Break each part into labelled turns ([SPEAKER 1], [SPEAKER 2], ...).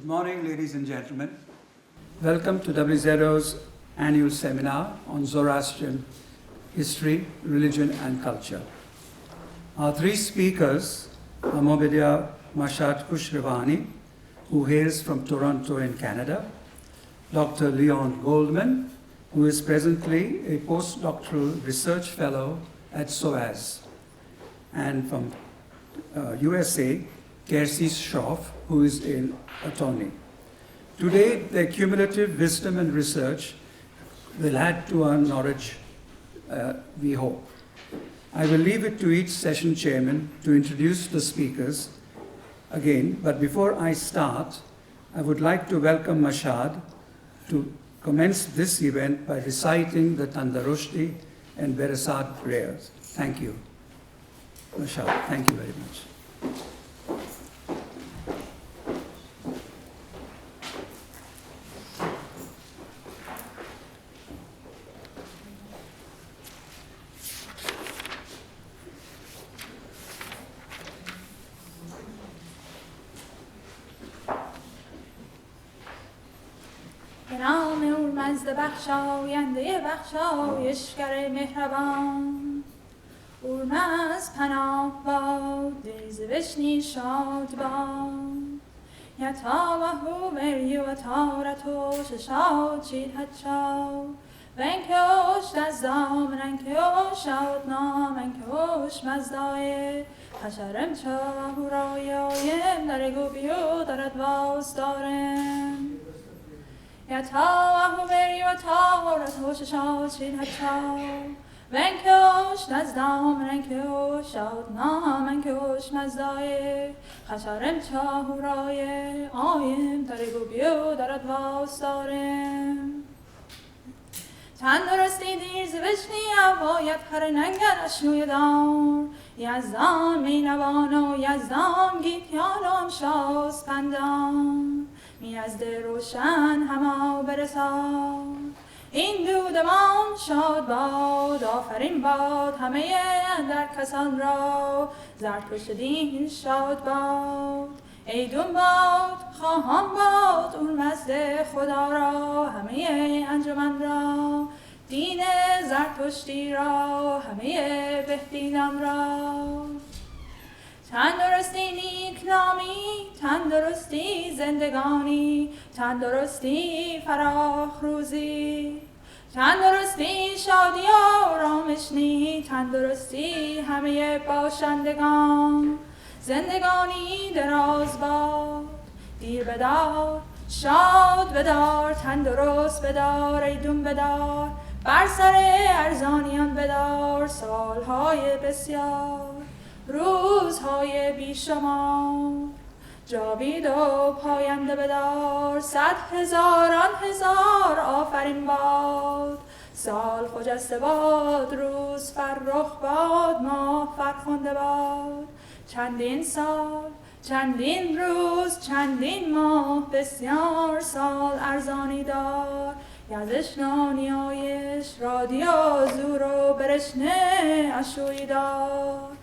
[SPEAKER 1] Good morning, ladies and gentlemen. Welcome to WZO's annual seminar on Zoroastrian history, religion, and culture. Our three speakers are Mobedyar Mahshad Khosraviani, who hails from Toronto in Canada, Dr. Leon Goldman, who is presently a postdoctoral research fellow at SOAS, and from USA, Kjersti Schroff, who is an attorney. Today, their cumulative wisdom and research will add to our knowledge, we hope. I will leave it to each session chairman to introduce the speakers again, but before I start, I would like to welcome Mahshad to commence this event by reciting the Zarathushti and Beresad prayers. Thank you. Mahshad, thank you very much.
[SPEAKER 2] بخشاینده بخشایشگر مهربان اورمز پناه باد دریز بشنی شاد باد یتا و هومری و تارتوش شاد چید هچاو ونکوش دزدام رنکوش شاد نام ونکوش مزدای خشرم چاهو رایایم درگو بیو دارد واز دارم یتا و بری و تارتوش شاد چین هچاو ونکوش نزدام رنکوش شاد نام ونکوش مزدای خشرم چاهو رای آیم درگو بیو دارد واس دارم تندرستی دیر زبشنی اوایت هر ننگر اشنوی دار یزدان مینوان و یزدان گیتیانم شاز پندان میازد روشن همه برسان این دودمان شاد باد آفرین باد همه اندر کسان را زرتشت دین شاد باد ایدون باد خواهان باد اون مزد خدا را همه انجمن را دین زرتشتی را همه بهدینان را تندرستی نیکنامی تندرستی زندگانی تندرستی فراخ روزی تندرستی شادی و رامشنی تندرستی همه باشندگان زندگانی دراز باد دیر بدار شاد بدار تندرست بدار ایدون بدار بر سر ارزانیان بدار سالهای بسیار روزهای بیشمار جاوید و پاینده بدار 100,000 هزار آفرین باد سال خجسته باد روز فرخ باد ماه فرخنده باد چندین سال چندین روز چندین ماه بسیار سال ارزانی دار یزش نانیایش رادیو زور و برشنه اشوی دار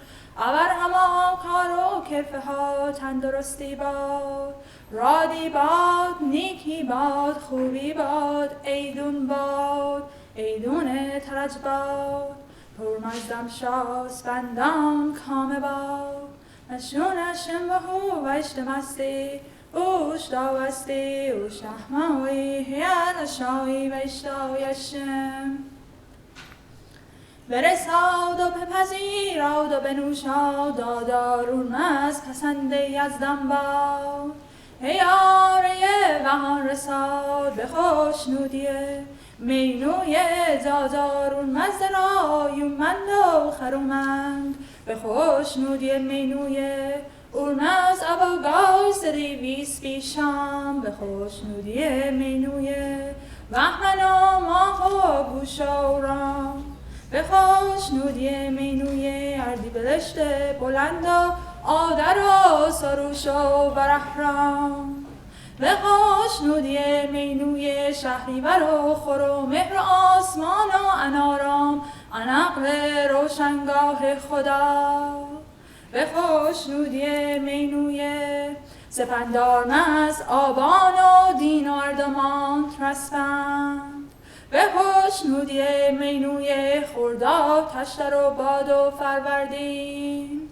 [SPEAKER 2] اول همه کار و کفه ها تندرستی باد رادی باد نیکی باد خوبی باد ایدون باد ایدون ترج باد پرمزدم شاس بندم کامه باد مشونشم بهو وشتمستی اوش داوستی اوش احموی هیان شایی وشتایشم برساد و بپذیراد و بنوشاد دادارون از پسند یزدان باد هیاره وهان رساد به خوشنودیه مینوی دادارون مزرایومند و خرومند به خوشنودیه مینوی اورمز ابوگای سری ویس بیشم به خوشنودیه مینوی وحمن و ماه و گوش و رام به خوشنودی مینوی اردی بلشت بلند و آدر و سروش و برحرام به خوشنودی مینوی شهریور و خور و مهر آسمان و انارام انقل روشنگاه خدا به خوشنودی مینوی سپندار از آبان و دین و اردمان رسپند به خوشنودی مینوی خرداد تشتر و باد و فروردین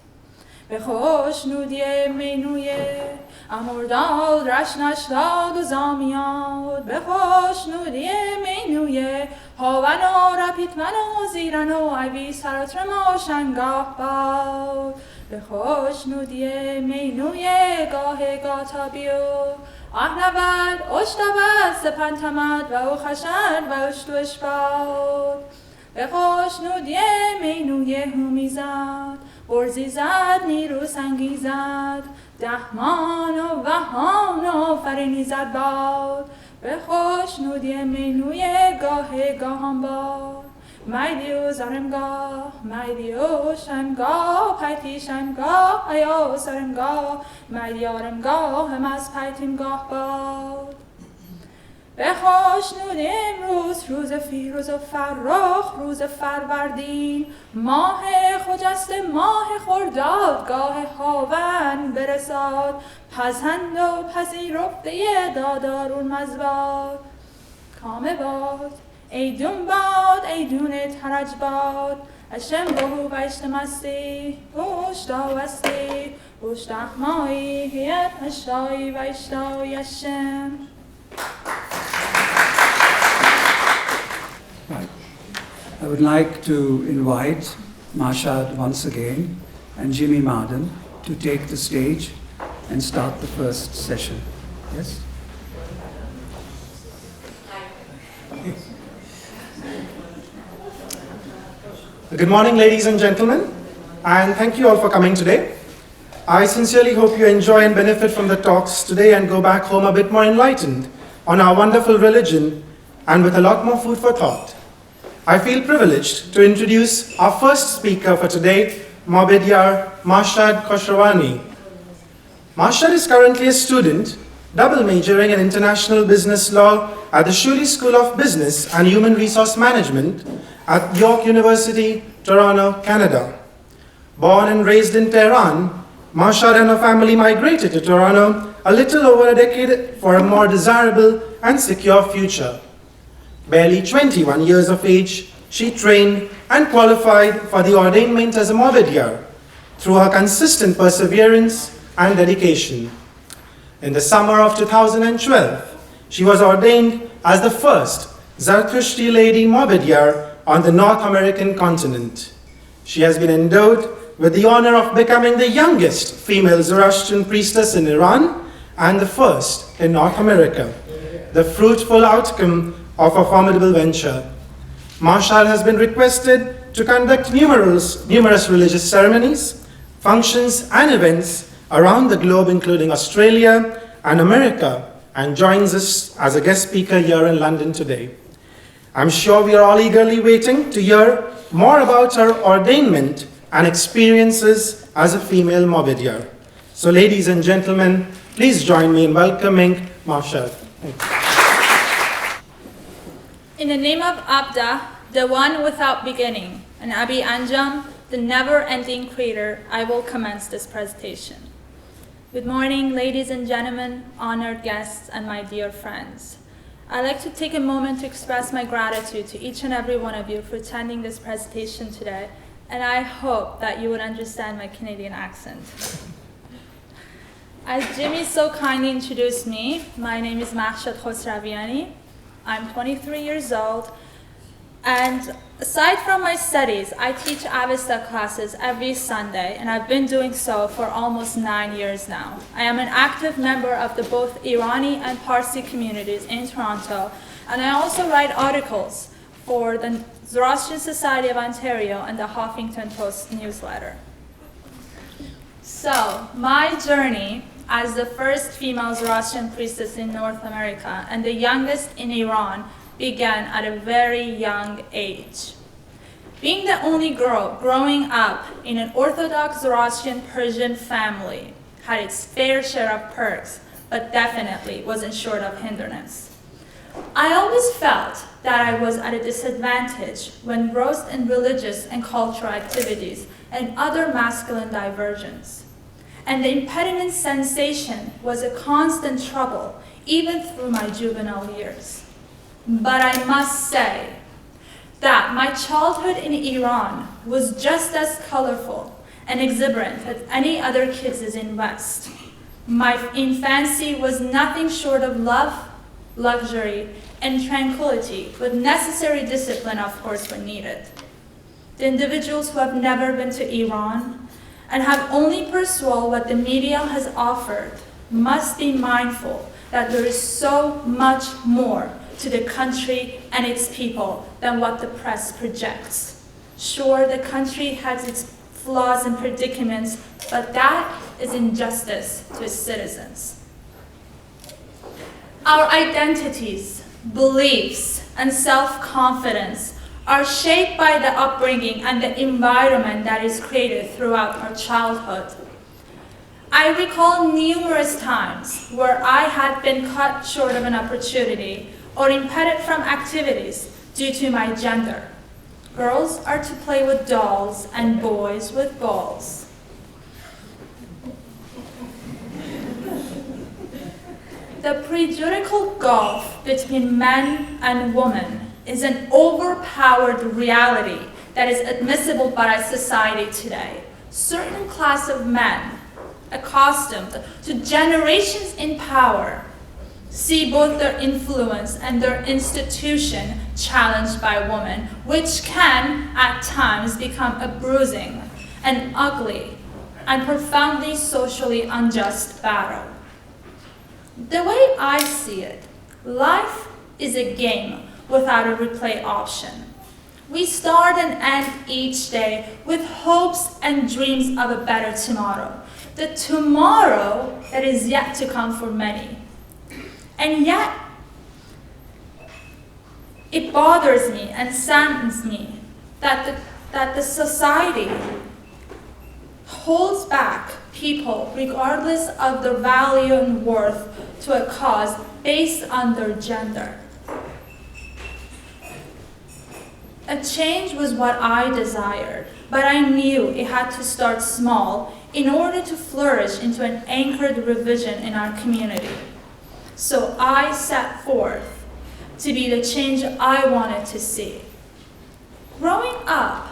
[SPEAKER 2] به خوشنودی مینوی امرداد رشنشداد و زامیاد به خوشنودی مینوی هاون و رپیتمن و زیرن و ایوی سراترم و شنگاه باد به خوشنودی مینوی گاه گاتابیو اهنود اشتبد سپنتمد و او خشن و اشتوش باد به خوشنودی مینوی همیزد برزی زد نیرو سنگی زد دهمان و وهان و فرینی زد باد به خوشنودی مینوی گاه گاهان باد میدیو زرمگاه میدیو شمگاه پیتی شمگاه ایو سرمگاه میدیارمگاه هم از پیتیمگاه باد به خوشنودی امروز روز فیروز و فرخ روز فروردین ماه خجست ماه خرداد گاه هاون برساد پسند و پذیرفته دادارون مزباد کامه باد ایدون باد ایدون ترج باد اشم بهو وشت مستی بوشتا وستی بوشت احمایی هیت مشتایی وشتایی اشم.
[SPEAKER 1] Right. I would like to invite Mahshad once again and Jimmy Marden to take the stage and start the first session. Yes?
[SPEAKER 3] Good morning, ladies and gentlemen, and thank you all for coming today. I sincerely hope you enjoy and benefit from the talks today and go back home a bit more enlightened on our wonderful religion and with a lot more food for thought. I feel privileged to introduce our first speaker for today, Mobedyar Mahshad Khosraviani. Mahshad is currently a student, double majoring in international business law at the Schulich School of Business and Human Resource Management at York University, Toronto, Canada. Born and raised in Tehran, Mahshad and her family migrated to Toronto a little over a decade for a more desirable and secure future. Barely 21 years of age, she trained and qualified for the ordainment as a Mobedyar through her consistent perseverance and dedication. In the summer of 2012, she was ordained as the first Zarathushti lady Mobedyar on the North American continent. She has been endowed with the honor of becoming the youngest female Zoroastrian priestess in Iran and the first in North America, the fruitful outcome of a formidable venture. Mahshad has been requested to conduct numerous religious ceremonies, functions, and events around the globe, including Australia and America, and joins us as a guest speaker here in London today. I'm sure we are all eagerly waiting to hear more about her ordainment and experiences as a female Mobedyar. So, ladies and gentlemen, please join me in welcoming Mahshad.
[SPEAKER 2] In the name of Abda, the one without beginning, and Abi Anjam, the never-ending creator, I will commence this presentation. Good morning, ladies and gentlemen, honored guests, and my dear friends. I'd like to take a moment to express my gratitude to each and every one of you for attending this presentation today, and I hope that you would understand my Canadian accent. As Jimmy so kindly introduced me, my name is Mahshad Khosraviani. I'm 23 years old, and aside from my studies, I teach Avesta classes every Sunday, and I've been doing so for almost 9 years now. I am an active member of the both Irani and Parsi communities in Toronto, and I also write articles for the Zoroastrian Society of Ontario and the Huffington Post newsletter. So, my journey as the first female Zoroastrian priestess in North America and the youngest in Iran began at a very young age. Being the only girl growing up in an Orthodox Zoroastrian Persian family had its fair share of perks, but definitely wasn't short of hindrance. I always felt that I was at a disadvantage when engrossed in religious and cultural activities and other masculine diversions. and the impediment sensation was a constant trouble, even through my juvenile years. But I must say that my childhood in Iran was just as colorful and exuberant as any other kids' in West. My infancy was nothing short of love, luxury, and tranquility, with necessary discipline, of course, when needed. The individuals who have never been to Iran and have only pursued what the media has offered must be mindful that there is so much more to the country and its people than what the press projects. Sure, the country has its flaws and predicaments, but that is injustice to its citizens. Our identities, beliefs, and self-confidence are shaped by the upbringing and the environment that is created throughout our childhood. I recall numerous times where I had been cut short of an opportunity or impeded from activities due to my gender. Girls are to play with dolls and boys with balls. The prejudicial gulf between men and women is an overpowered reality that is admissible by society today. Certain class of men, accustomed to generations in power, see both their influence and their institution challenged by women, which can, at times, become a bruising, an ugly, and profoundly socially unjust battle. The way I see it, life is a game without a replay option. We start and end each day with hopes and dreams of a better tomorrow, the tomorrow that is yet to come for many. And yet, it bothers me and saddens me that the society holds back people regardless of their value and worth to a cause based on their gender. A change was what I desired, but I knew it had to start small in order to flourish into an anchored revision in our community. So I set forth to be the change I wanted to see. Growing up,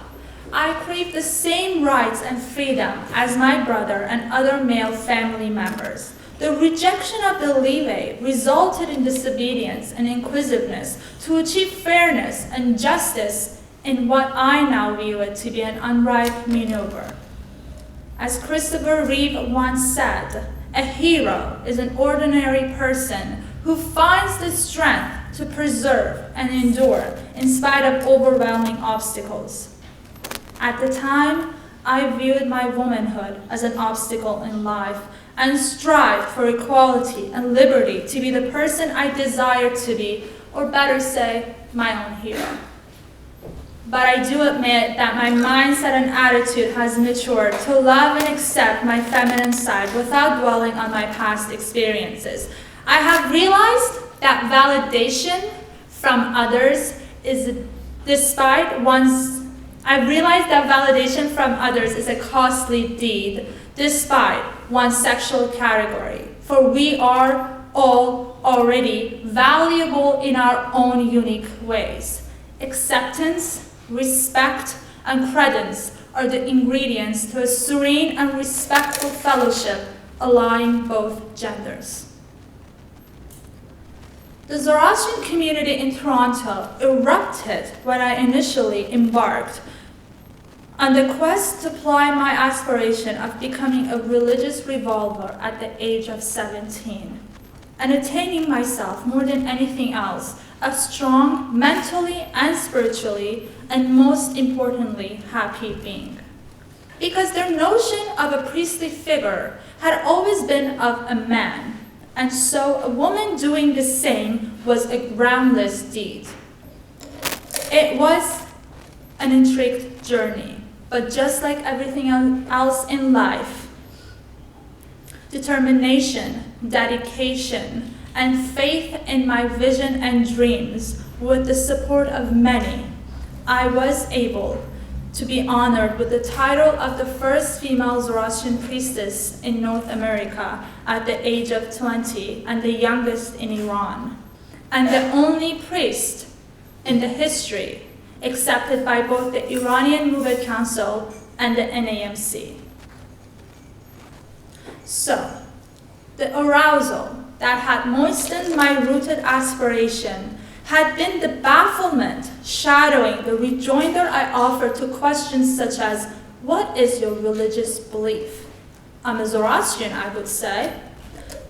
[SPEAKER 2] I craved the same rights and freedom as my brother and other male family members. The rejection of the leeway resulted in disobedience and inquisitiveness to achieve fairness and justice in what I now view it to be an unripe maneuver. As Christopher Reeve once said, a hero is an ordinary person who finds the strength to preserve and endure in spite of overwhelming obstacles. At the time, I viewed my womanhood as an obstacle in life and strived for equality and liberty to be the person I desired to be, or better say, my own hero. But I do admit that my mindset and attitude has matured to love and accept my feminine side without dwelling on my past experiences. I have realized that validation from others is a costly deed despite one's sexual category, for we are all already valuable in our own unique ways. Acceptance, respect, and credence are the ingredients to a serene and respectful fellowship allying both genders. The Zoroastrian community in Toronto erupted when I initially embarked on the quest to ply my aspiration of becoming a religious revolver at the age of 17, and attaining myself, more than anything else, a strong, mentally and spiritually, and most importantly, happy being. Because their notion of a priestly figure had always been of a man, and so a woman doing the same was a groundless deed. It was an intricate journey, but just like everything else in life, determination, dedication, and faith in my vision and dreams, with the support of many, I was able to be honored with the title of the first female Zoroastrian priestess in North America at the age of 20 and the youngest in Iran, and the only priest in the history accepted by both the Iranian Movement Council and the NAMC. So, the arousal that had moistened my rooted aspiration had been the bafflement shadowing the rejoinder I offered to questions such as, what is your religious belief? I'm a Zoroastrian, I would say.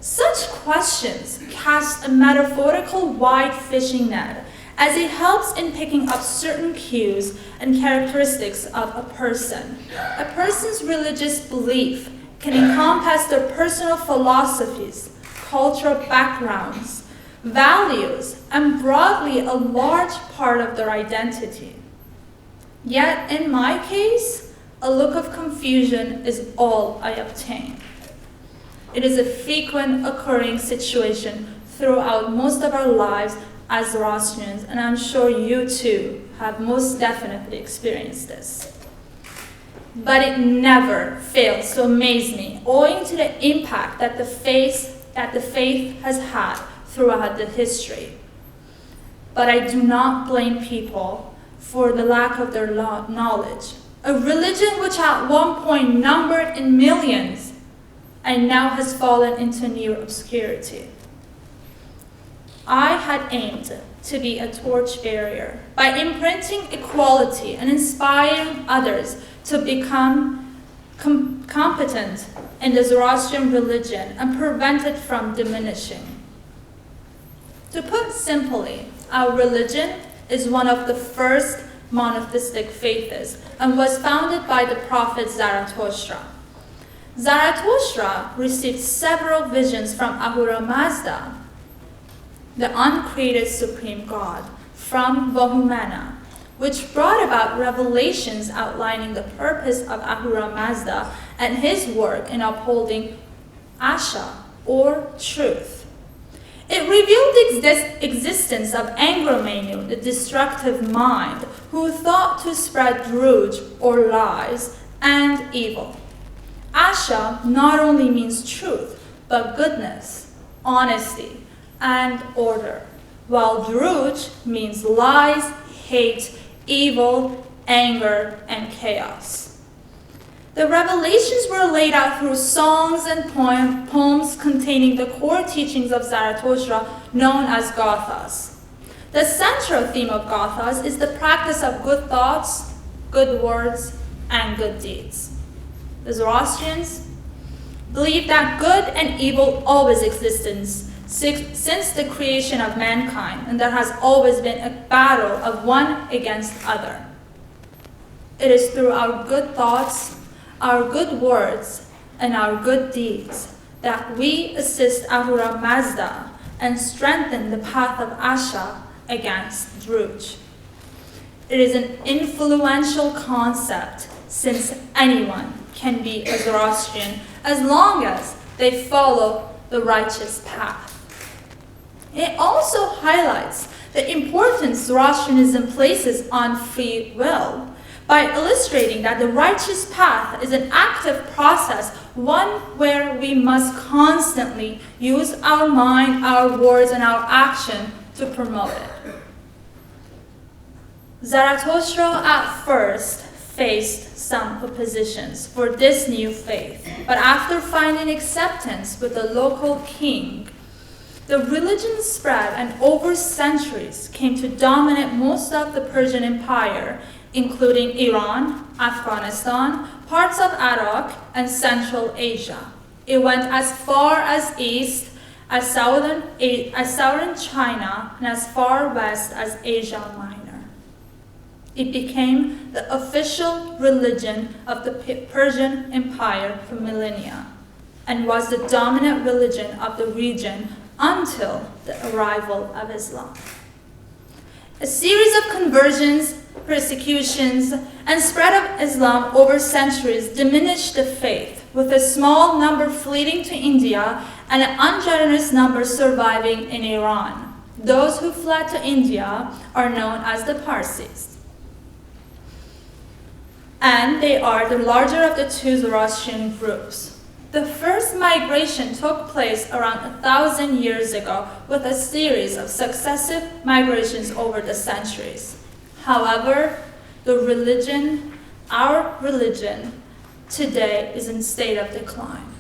[SPEAKER 2] Such questions cast a metaphorical wide fishing net, as it helps in picking up certain cues and characteristics of a person. A person's religious belief can encompass their personal philosophies, cultural backgrounds, values, and broadly a large part of their identity. Yet, in my case, a look of confusion is all I obtain. It is a frequent occurring situation throughout most of our lives as Zoroastrians, and I'm sure you too have most definitely experienced this. But it never fails to amaze me, owing to the impact that the faith has had throughout the history. But I do not blame people for the lack of their knowledge. A religion which at one point numbered in millions and now has fallen into near obscurity. I had aimed to be a torchbearer by imprinting equality and inspiring others to become competent in the Zoroastrian religion and prevent it from diminishing. To put simply, our religion is one of the first monotheistic faiths and was founded by the prophet Zarathustra. Zarathustra received several visions from Ahura Mazda, the uncreated supreme God, from Vahumana, which brought about revelations outlining the purpose of Ahura Mazda and his work in upholding Asha, or truth. It revealed the existence of Angramenu, the destructive mind, who thought to spread druj, or lies, and evil. Asha not only means truth, but goodness, honesty, and order, while druj means lies, hate, evil, anger, and chaos. The revelations were laid out through songs and poems containing the core teachings of Zarathustra, known as Gathas. The central theme of Gathas is the practice of good thoughts, good words, and good deeds. The Zoroastrians believe that good and evil always existed since the creation of mankind, and there has always been a battle of one against other. It is through our good thoughts, our good words, and our good deeds that we assist Ahura Mazda and strengthen the path of Asha against druj. It is an influential concept, since anyone can be a Zoroastrian as long as they follow the righteous path. It also highlights the importance Zoroastrianism places on free will, by illustrating that the righteous path is an active process, one where we must constantly use our mind, our words, and our action to promote it. Zarathustra at first faced some oppositions for this new faith, but after finding acceptance with the local king, the religion spread and over centuries came to dominate most of the Persian Empire, including Iran, Afghanistan, parts of Iraq, and Central Asia. It went as far as east as southern China and as far west as Asia Minor. It became the official religion of the Persian Empire for millennia and was the dominant religion of the region until the arrival of Islam. A series of conversions, persecutions, and spread of Islam over centuries diminished the faith, with a small number fleeing to India and an ungenerous number surviving in Iran. Those who fled to India are known as the Parsis. and they are the larger of the two Zoroastrian groups. The first migration took place around 1,000 years ago with a series of successive migrations over the centuries. However, our religion today is in state of decline.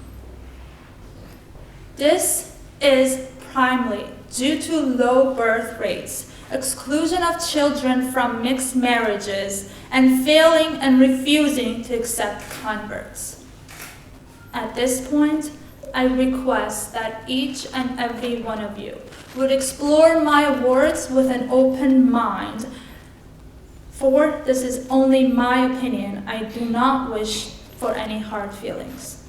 [SPEAKER 2] This is primarily due to low birth rates, exclusion of children from mixed marriages, and failing and refusing to accept converts. At this point, I request that each and every one of you would explore my words with an open mind, for this is only my opinion. I do not wish for any hard feelings.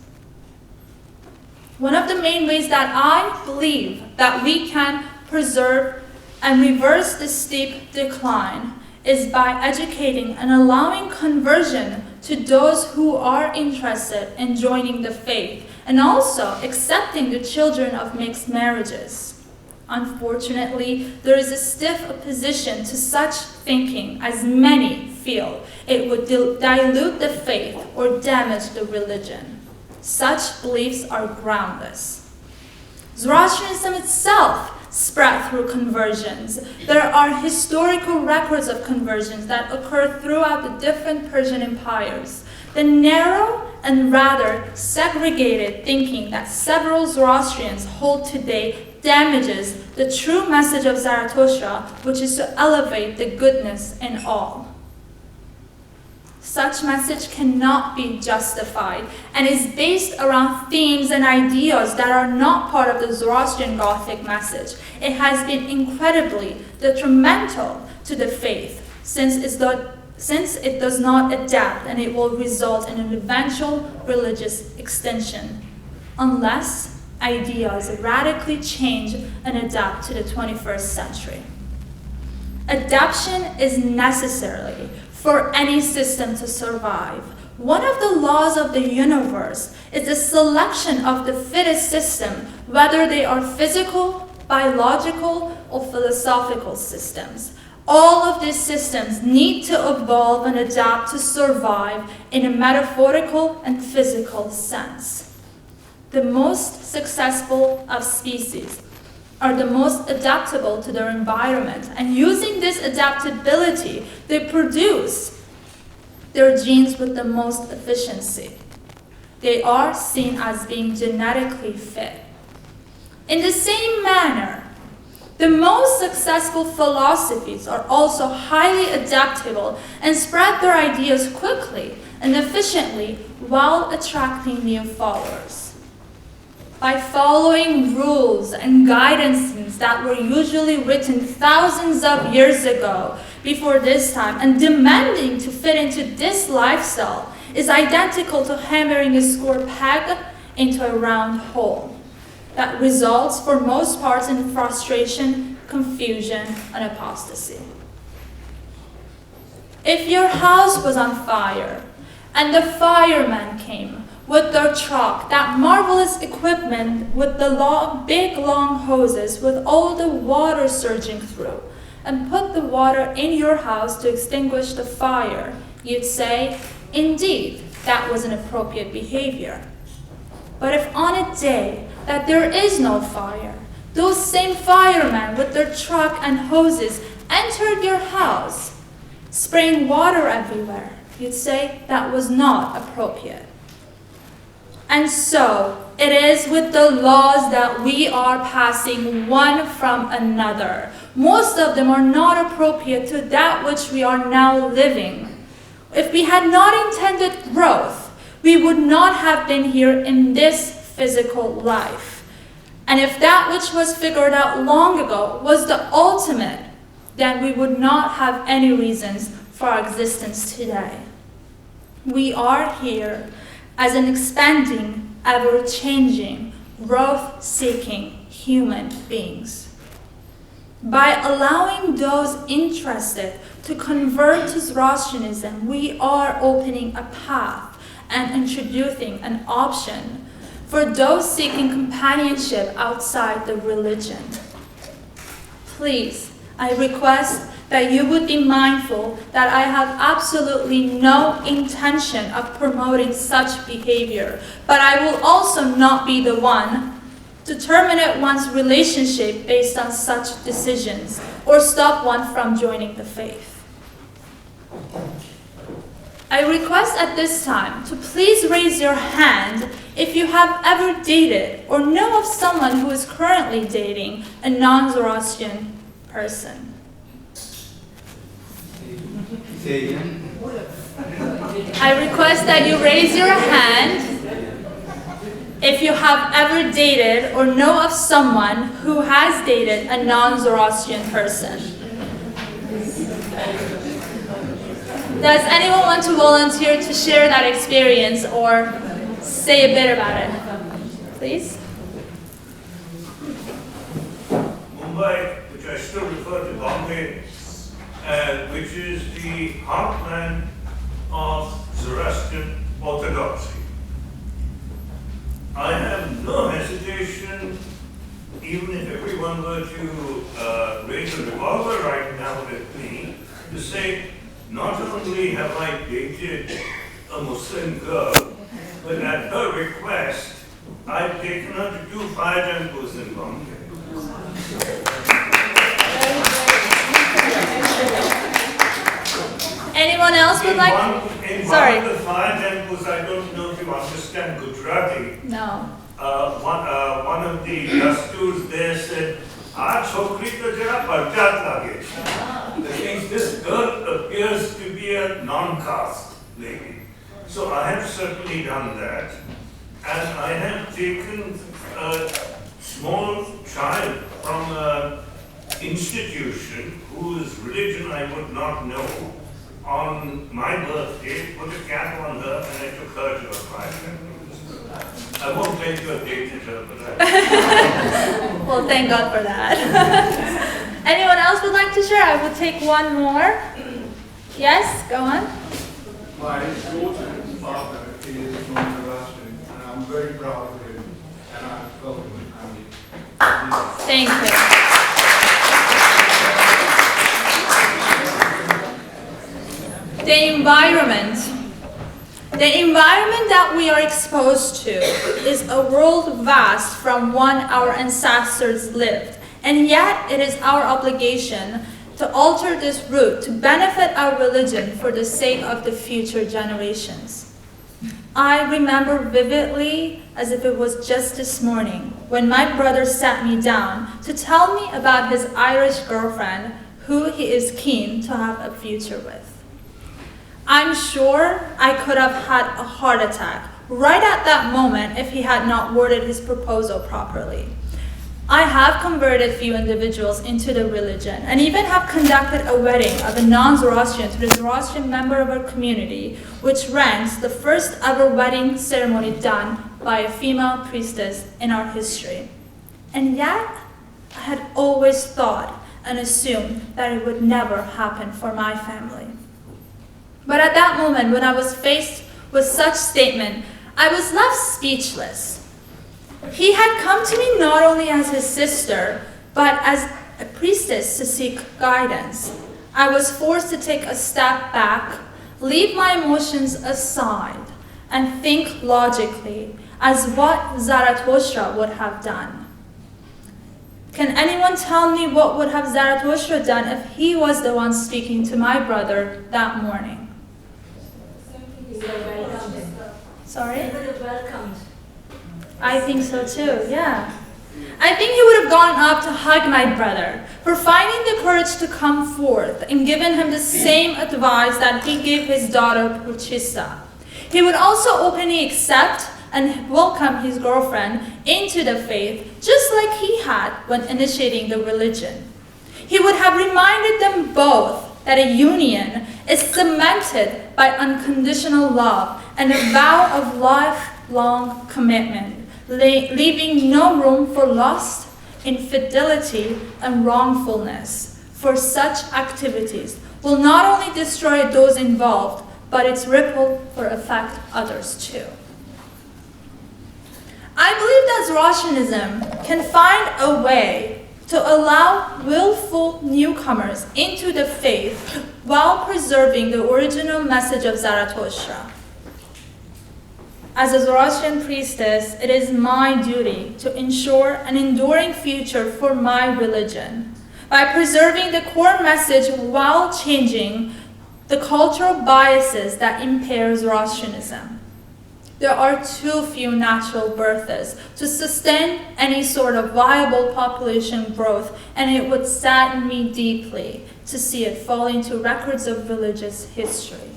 [SPEAKER 2] One of the main ways that I believe that we can preserve and reverse this steep decline is by educating and allowing conversion to those who are interested in joining the faith, and also accepting the children of mixed marriages. Unfortunately, there is a stiff opposition to such thinking, as many feel it would dilute the faith or damage the religion. Such beliefs are groundless. Zoroastrianism itself spread through conversions. There are historical records of conversions that occurred throughout the different Persian empires. The narrow and rather segregated thinking that several Zoroastrians hold today damages the true message of Zarathustra, which is to elevate the goodness in all. Such message cannot be justified and is based around themes and ideas that are not part of the Zoroastrian Gothic message. It has been incredibly detrimental to the faith since it does not adapt, and it will result in an eventual religious extinction unless ideas radically change and adapt to the 21st century. Adaptation is necessary for any system to survive. One of the laws of the universe is the selection of the fittest system, whether they are physical, biological, or philosophical systems. All of these systems need to evolve and adapt to survive in a metaphorical and physical sense. The most successful of species are the most adaptable to their environment, and using this adaptability, they produce their genes with the most efficiency. They are seen as being genetically fit. In the same manner, the most successful philosophies are also highly adaptable and spread their ideas quickly and efficiently while attracting new followers. By following rules and guidances that were usually written thousands of years ago before this time, and demanding to fit into this lifestyle is identical to hammering a square peg into a round hole. That results for most parts in frustration, confusion, and apostasy. If your house was on fire and the firemen came with their truck, that marvelous equipment with the big long hoses with all the water surging through, and put the water in your house to extinguish the fire, you'd say, indeed, that was an appropriate behavior. But if on a day that there is no fire, those same firemen with their truck and hoses entered your house, spraying water everywhere, you'd say that was not appropriate. And so it is with the laws that we are passing one from another. Most of them are not appropriate to that which we are now living. If we had not intended growth, we would not have been here in this physical life. And if that which was figured out long ago was the ultimate, then we would not have any reasons for our existence today. We are here as an expanding, ever-changing, growth-seeking human beings. By allowing those interested to convert to Zoroastrianism, we are opening a path and introducing an option for those seeking companionship outside the religion. Please, I request that you would be mindful that I have absolutely no intention of promoting such behavior, but I will also not be the one to terminate one's relationship based on such decisions or stop one from joining the faith. I request at this time to please raise your hand if you have ever dated or know of someone who is currently dating a non-Zoroastrian person. I request that you raise your hand if you have ever dated or know of someone who has dated a non-Zoroastrian person. Does anyone want to volunteer to share that experience or say a bit about it? Please.
[SPEAKER 4] Mumbai, which I still refer to Bombay, which is the heartland of Zoroastrian orthodoxy. I have no hesitation, even if everyone were to raise a revolver right now at me, to say, not only have I dated a Muslim girl, but at her request, I've taken her to 2 fire temples in Bombay.
[SPEAKER 2] Anyone else would like?
[SPEAKER 4] In
[SPEAKER 2] Sorry.
[SPEAKER 4] one of the fire temples, I don't know if you understand Gujarati.
[SPEAKER 2] No.
[SPEAKER 4] One of the dasturs there said, "Aaj chokri to jara parjat lage." That means this girl appears to be a non-caste lady. So I have certainly done that. And I have taken a small child from an institution whose religion I would not know on my birthday, put a cap on her, and I took her to a fire temple. I won't tell you a date at her, but I...
[SPEAKER 2] Well, thank God for that. Anyone else would like to share? I will take one more. Yes, go on.
[SPEAKER 5] My daughter's father is non-Zoroastrian, and I'm very proud of him, and I'm welcome him.
[SPEAKER 2] Thank you. The environment. The environment that we are exposed to is a world vast from one our ancestors lived, and yet it is our obligation to alter this route to benefit our religion for the sake of the future generations. I remember vividly, as if it was just this morning, when my brother sat me down to tell me about his Irish girlfriend who he is keen to have a future with. I'm sure I could have had a heart attack right at that moment if he had not worded his proposal properly. I have converted few individuals into the religion and even have conducted a wedding of a non-Zoroastrian to the Zoroastrian member of our community, which ranks the first ever wedding ceremony done by a female priestess in our history. And yet, I had always thought and assumed that it would never happen for my family. But at that moment, when I was faced with such statement, I was left speechless. He had come to me not only as his sister, but as a priestess to seek guidance. I was forced to take a step back, leave my emotions aside, and think logically, as what Zarathustra would have done. Can anyone tell me what would have Zarathustra done if he was the one speaking to my brother that morning? Sorry?
[SPEAKER 6] He would have welcomed.
[SPEAKER 2] I think so too, yeah. I think he would have gone up to hug my brother for finding the courage to come forth and given him the same advice that he gave his daughter Purchisa. He would also openly accept and welcome his girlfriend into the faith just like he had when initiating the religion. He would have reminded them both that a union is cemented by unconditional love and a vow of lifelong commitment, leaving no room for lust, infidelity, and wrongfulness. For such activities will not only destroy those involved, but its ripple will affect others too. I believe that Zoroastrianism can find a way to allow willful newcomers into the faith while preserving the original message of Zarathustra. As a Zoroastrian priestess, it is my duty to ensure an enduring future for my religion by preserving the core message while changing the cultural biases that impair Zoroastrianism. There are too few natural births to sustain any sort of viable population growth, and it would sadden me deeply to see it fall into records of religious history.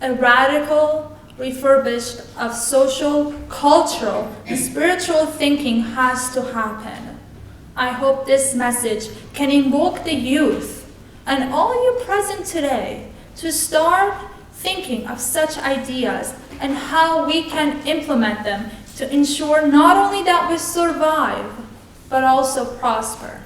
[SPEAKER 2] A radical refurbished of social, cultural, and spiritual thinking has to happen. I hope this message can invoke the youth and all you present today to start thinking of such ideas and how we can implement them to ensure not only that we survive, but also prosper.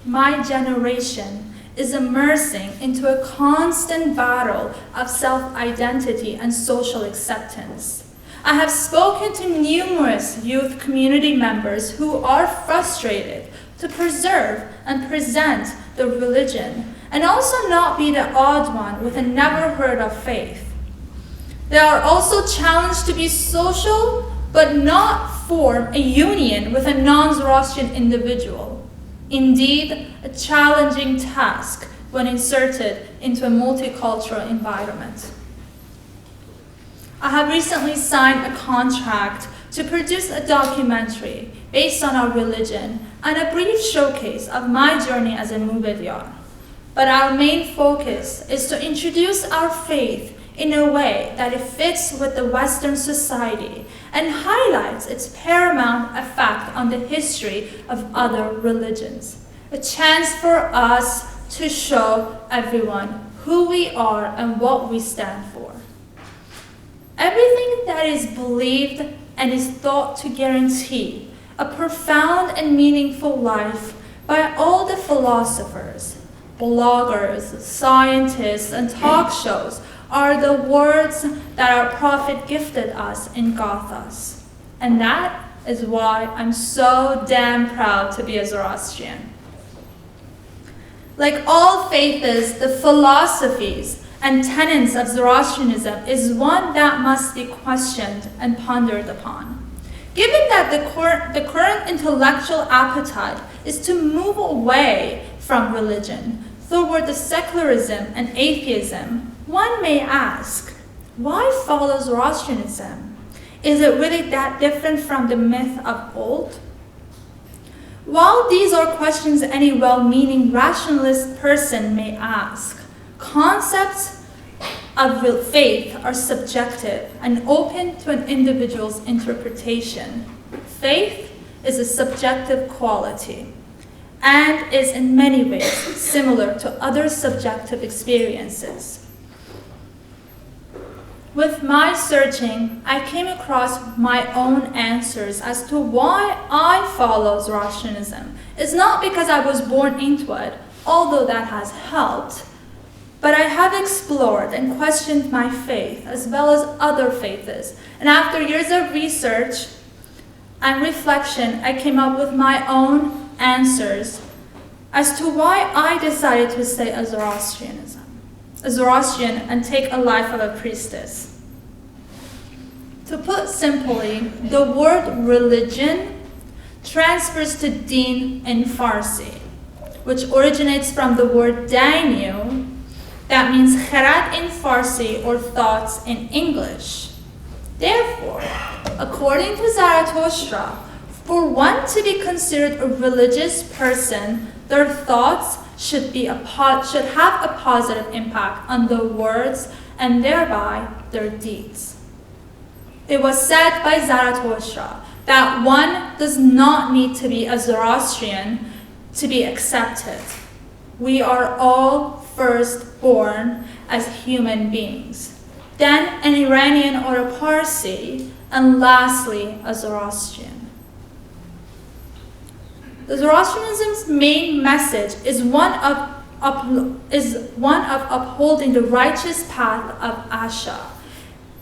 [SPEAKER 2] My generation is immersing into a constant battle of self-identity and social acceptance. I have spoken to numerous youth community members who are frustrated to preserve and present the religion and also not be the odd one with a never heard of faith. They are also challenged to be social but not form a union with a non-Zoroastrian individual. Indeed, a challenging task when inserted into a multicultural environment. I have recently signed a contract to produce a documentary based on our religion and a brief showcase of my journey as a Mobedyar. But our main focus is to introduce our faith in a way that it fits with the Western society and highlights its paramount effect on the history of other religions. A chance for us to show everyone who we are and what we stand for. Everything that is believed and is thought to guarantee a profound and meaningful life by all the philosophers, bloggers, scientists, and talk shows are the words that our prophet gifted us in Gathas. And that is why I'm so damn proud to be a Zoroastrian. Like all faiths, the philosophies and tenets of Zoroastrianism is one that must be questioned and pondered upon. Given that the current intellectual appetite is to move away from religion toward the secularism and atheism, one may ask, why follow Zoroastrianism? Is it really that different from the myth of old? While these are questions any well-meaning rationalist person may ask, concepts of faith are subjective and open to an individual's interpretation. Faith is a subjective quality and is in many ways similar to other subjective experiences. With my searching, I came across my own answers as to why I follow Zoroastrianism. It's not because I was born into it, although that has helped, but I have explored and questioned my faith as well as other faiths. And after years of research and reflection, I came up with my own answers as to why I decided to stay a Zoroastrian and take a life of a priestess. To put simply, the word religion transfers to din in Farsi, which originates from the word dainu, that means kharat in Farsi or thoughts in English. Therefore, according to Zarathustra, for one to be considered a religious person, their thoughts should have a positive impact on their words and thereby their deeds. It was said by Zarathustra that one does not need to be a Zoroastrian to be accepted. We are all first born as human beings, then an Iranian or a Parsi, and lastly a Zoroastrian. The Zoroastrianism's main message is one of upholding the righteous path of Asha.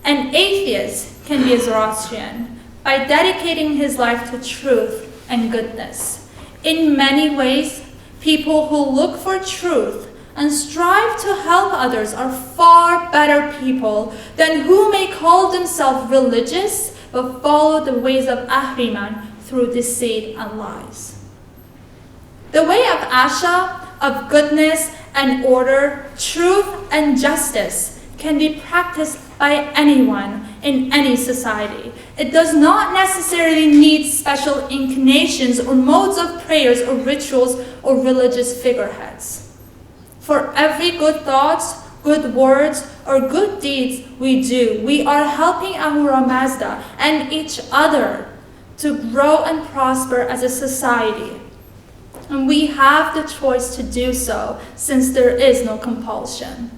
[SPEAKER 2] An atheist can be a Zoroastrian by dedicating his life to truth and goodness. In many ways, people who look for truth and strive to help others are far better people than who may call themselves religious but follow the ways of Ahriman through deceit and lies. The way of Asha, of goodness and order, truth and justice, can be practiced by anyone in any society. It does not necessarily need special inclinations or modes of prayers or rituals or religious figureheads. For every good thoughts, good words, or good deeds we do, we are helping Ahura Mazda and each other to grow and prosper as a society. And we have the choice to do so, since there is no compulsion.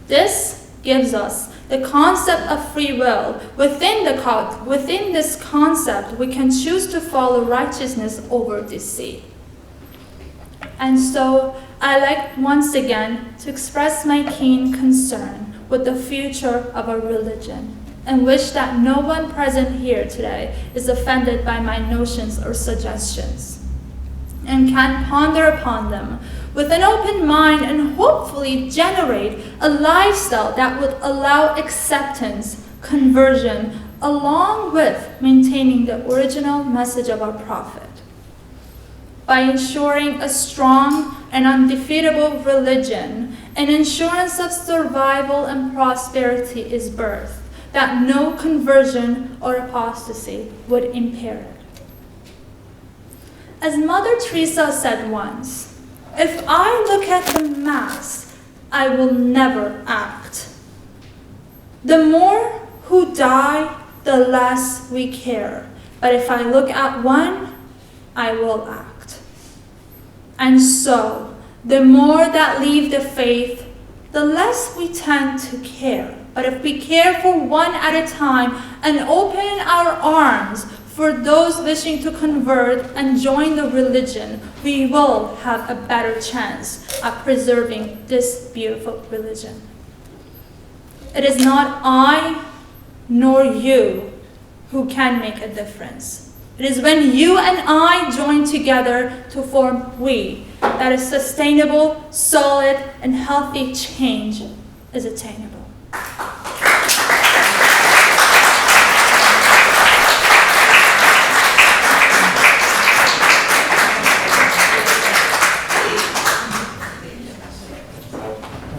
[SPEAKER 2] This gives us the concept of free will. Within this concept, we can choose to follow righteousness over deceit. And so, I'd like once again to express my keen concern with the future of our religion, and wish that no one present here today is offended by my notions or suggestions, and can ponder upon them with an open mind and hopefully generate a lifestyle that would allow acceptance, conversion, along with maintaining the original message of our prophet. By ensuring a strong and undefeatable religion, an assurance of survival and prosperity is birthed, that no conversion or apostasy would impair it. As Mother Teresa said once, "If I look at the mass, I will never act. The more who die, the less we care. But if I look at one, I will act." And so, the more that leave the faith, the less we tend to care. But if we care for one at a time and open our arms for those wishing to convert and join the religion, we will have a better chance at preserving this beautiful religion. It is not I nor you who can make a difference. It is when you and I join together to form we that a sustainable, solid, and healthy change is attainable.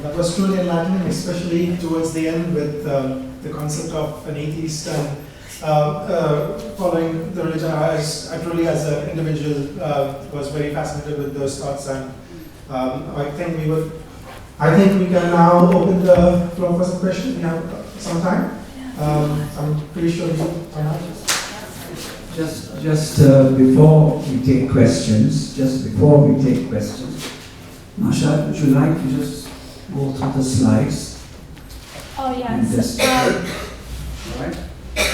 [SPEAKER 3] That was truly enlightening, especially towards the end with the concept of an atheist and following the religion. I truly, as an individual, was very fascinated with those thoughts, and I think we can now open the floor for some questions. We have some time. I'm pretty sure you are.
[SPEAKER 6] Just before we take questions, Mahshad, would you like to just go through the slides?
[SPEAKER 2] Oh,
[SPEAKER 6] And
[SPEAKER 2] yes.
[SPEAKER 6] just, right?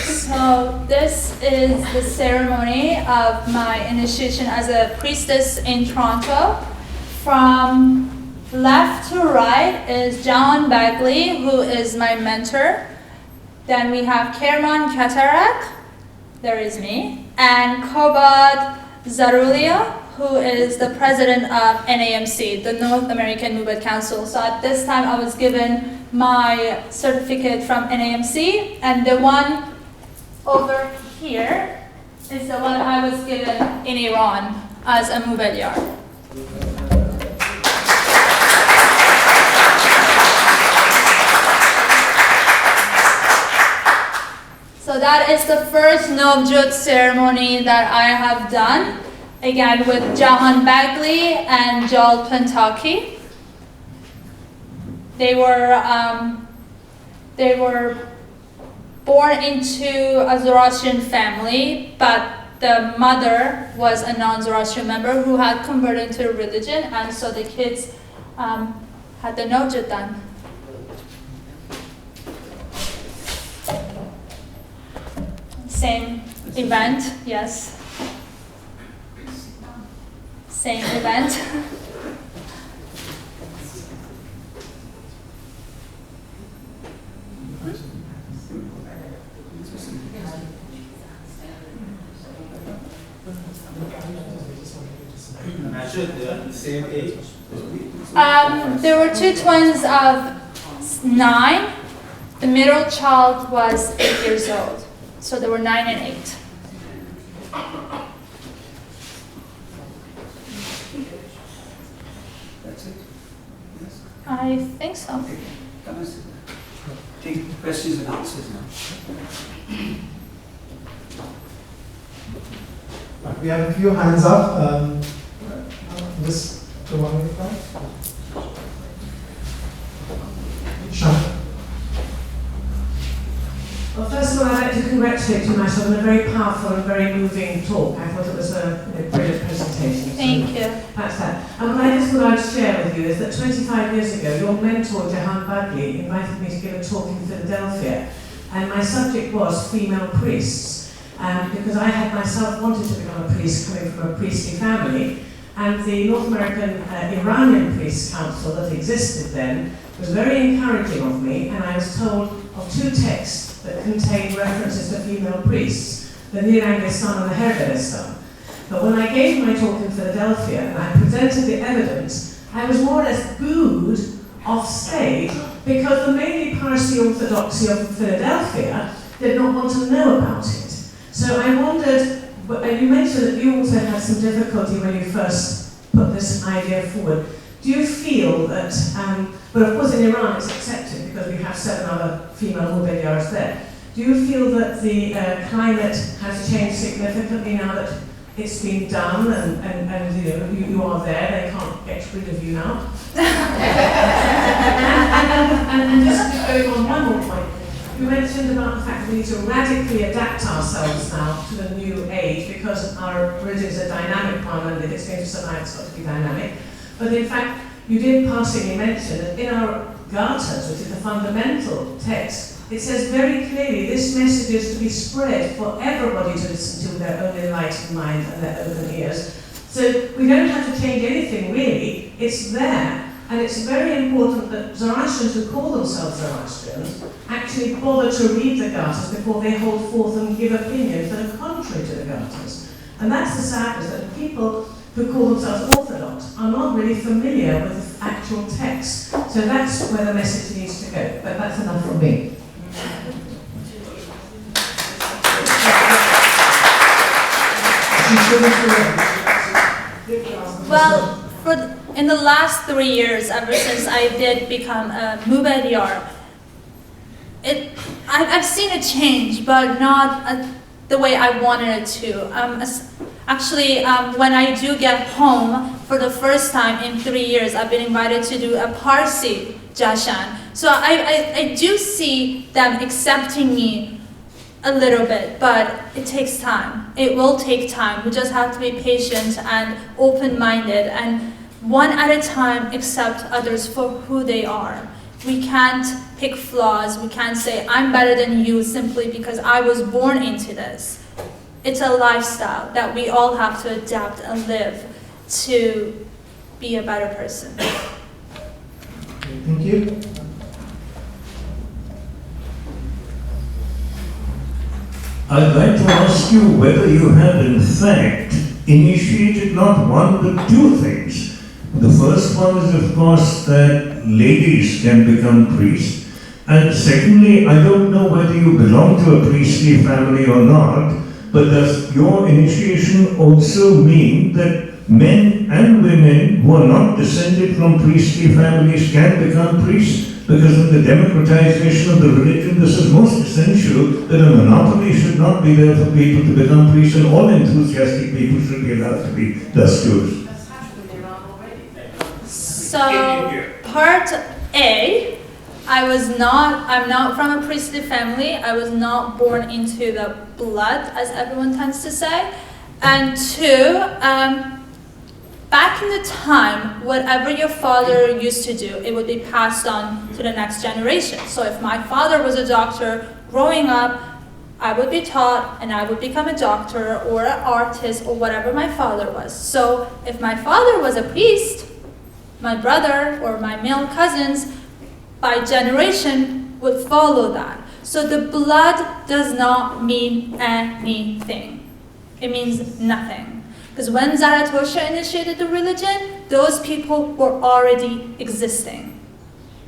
[SPEAKER 2] So this is the ceremony of my initiation as a priestess in Toronto. From left to right is John Bagley, who is my mentor. Then we have Kerman Katarak, there is me, and Kobad Zarulia, who is the president of NAMC, the North American Movement Council. So at this time I was given my certificate from NAMC, and the one over here is the one I was given in Iran as a Mobedyar. So that is the first Novjot ceremony that I have done, again with Jahan Bagley and Joel Pentaki. They were born into a Zoroastrian family, but the mother was a non-Zoroastrian member who had converted to religion, and so the kids had the Novjot done. Same event, yes. Same event.
[SPEAKER 7] should they are the same age?
[SPEAKER 2] There were two twins of 9. The middle child was 8 years old. So there were 9 and 8.
[SPEAKER 1] That's it? Yes?
[SPEAKER 2] I think so.
[SPEAKER 1] Okay, come and sit. Take questions and answers now.
[SPEAKER 3] We have a few hands up. Just the one in front. Sean.
[SPEAKER 8] Well, first of all, I'd like to congratulate you, Mahshad, on a very powerful and very moving talk. I thought it was a brilliant presentation.
[SPEAKER 2] Thank you.
[SPEAKER 8] That's that. And what I just thought I'd share with you is that 25 years ago, your mentor, Jahan Bagli, invited me to give a talk in Philadelphia. And my subject was female priests. Because I had myself wanted to become a priest coming from a priestly family. And the North American Iranian Priests Council that existed then was very encouraging of me, and I was told of 2 texts that contained references to female priests, the Nirangistan and the Herberestan. But when I gave my talk in Philadelphia and I presented the evidence, I was more or less booed off stage because the mainly Parsi orthodoxy of Philadelphia did not want to know about it. So I wondered, and you mentioned that you also had some difficulty when you first put this idea forward. Do you feel that, but of course in Iran it's accepted because we have 7 other female Mobedyars there. Do you feel that the climate has changed significantly now that it's been done and you are there, they can't get rid of you now? and just going on one more point, you mentioned about the fact that we need to radically adapt ourselves now to the new age because our religion is a dynamic one and if it's going to survive, it's got to be dynamic. But in fact, you did passingly mention that in our Gathas, which is the fundamental text, it says very clearly this message is to be spread for everybody to listen to with their own enlightened mind and their open ears. So we don't have to change anything really, it's there. And it's very important that Zoroastrians who call themselves Zoroastrians actually bother to read the Gathas before they hold forth and give opinions that are contrary to the Gathas. And that's the sadness, that people who call themselves Orthodox are not really familiar with the actual text. So that's where the message needs to go. But that's enough from me.
[SPEAKER 2] Well, in the last 3 years, ever since I did become a Mobedyar, I've seen a change, but not the way I wanted it to. Actually, when I do get home for the first time in 3 years, I've been invited to do a Parsi Jashan. So I do see them accepting me a little bit, but it takes time. It will take time. We just have to be patient and open-minded and one at a time accept others for who they are. We can't pick flaws. We can't say, I'm better than you simply because I was born into this. It's a lifestyle that we all have to adapt and live to be a better person.
[SPEAKER 3] Thank you.
[SPEAKER 4] I'd like to ask you whether you have in fact initiated not one but 2 things. The first one is of course that ladies can become priests. And secondly, I don't know whether you belong to a priestly family or not, but does your initiation also mean that men and women who are not descended from priestly families can become priests? Because in the democratization of the religion, this is most essential, that a monopoly should not be there for people to become priests, and all enthusiastic people should be allowed to be dastus.
[SPEAKER 8] That's happened in Iran already.
[SPEAKER 2] So, part A, I'm not from a priestly family. I was not born into the blood, as everyone tends to say. And 2, back in the time, whatever your father used to do, it would be passed on to the next generation. So if my father was a doctor, growing up, I would be taught and I would become a doctor or an artist or whatever my father was. So if my father was a priest, my brother or my male cousins, by generation, would follow that. So the blood does not mean anything. It means nothing. Because when Zarathustra initiated the religion, those people were already existing.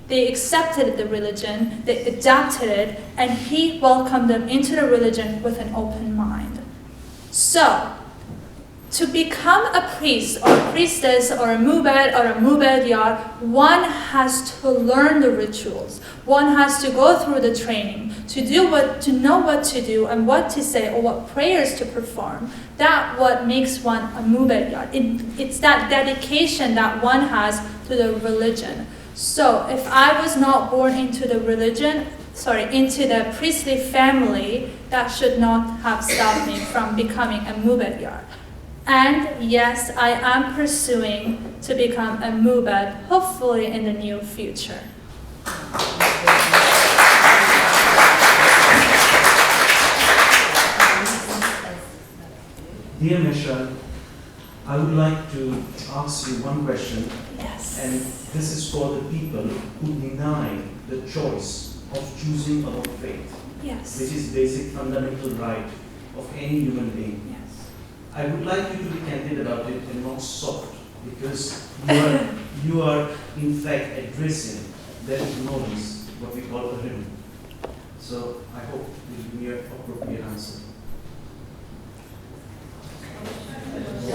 [SPEAKER 2] They accepted the religion, they adapted it, and he welcomed them into the religion with an open mind. So, to become a priest or a priestess or a mubed or a mubedyar, one has to learn the rituals. One has to go through the training to know what to do and what to say or what prayers to perform. That's what makes one a mubedyar. It's that dedication that one has to the religion. So if I was not born into the into the priestly family, that should not have stopped me from becoming a mubedyar. And yes, I am pursuing to become a mubed, hopefully in the near future.
[SPEAKER 6] Dear Mahshad, I would like to ask you one question.
[SPEAKER 2] Yes.
[SPEAKER 6] And this is for the people who deny the choice of choosing our faith,
[SPEAKER 2] Yes.
[SPEAKER 6] which is basic fundamental right of any human being.
[SPEAKER 2] Yes.
[SPEAKER 6] I would like you to be candid about it and not soft, because you are in fact addressing their ignorance, what we call the hidden. So I hope you will give me an appropriate answer. The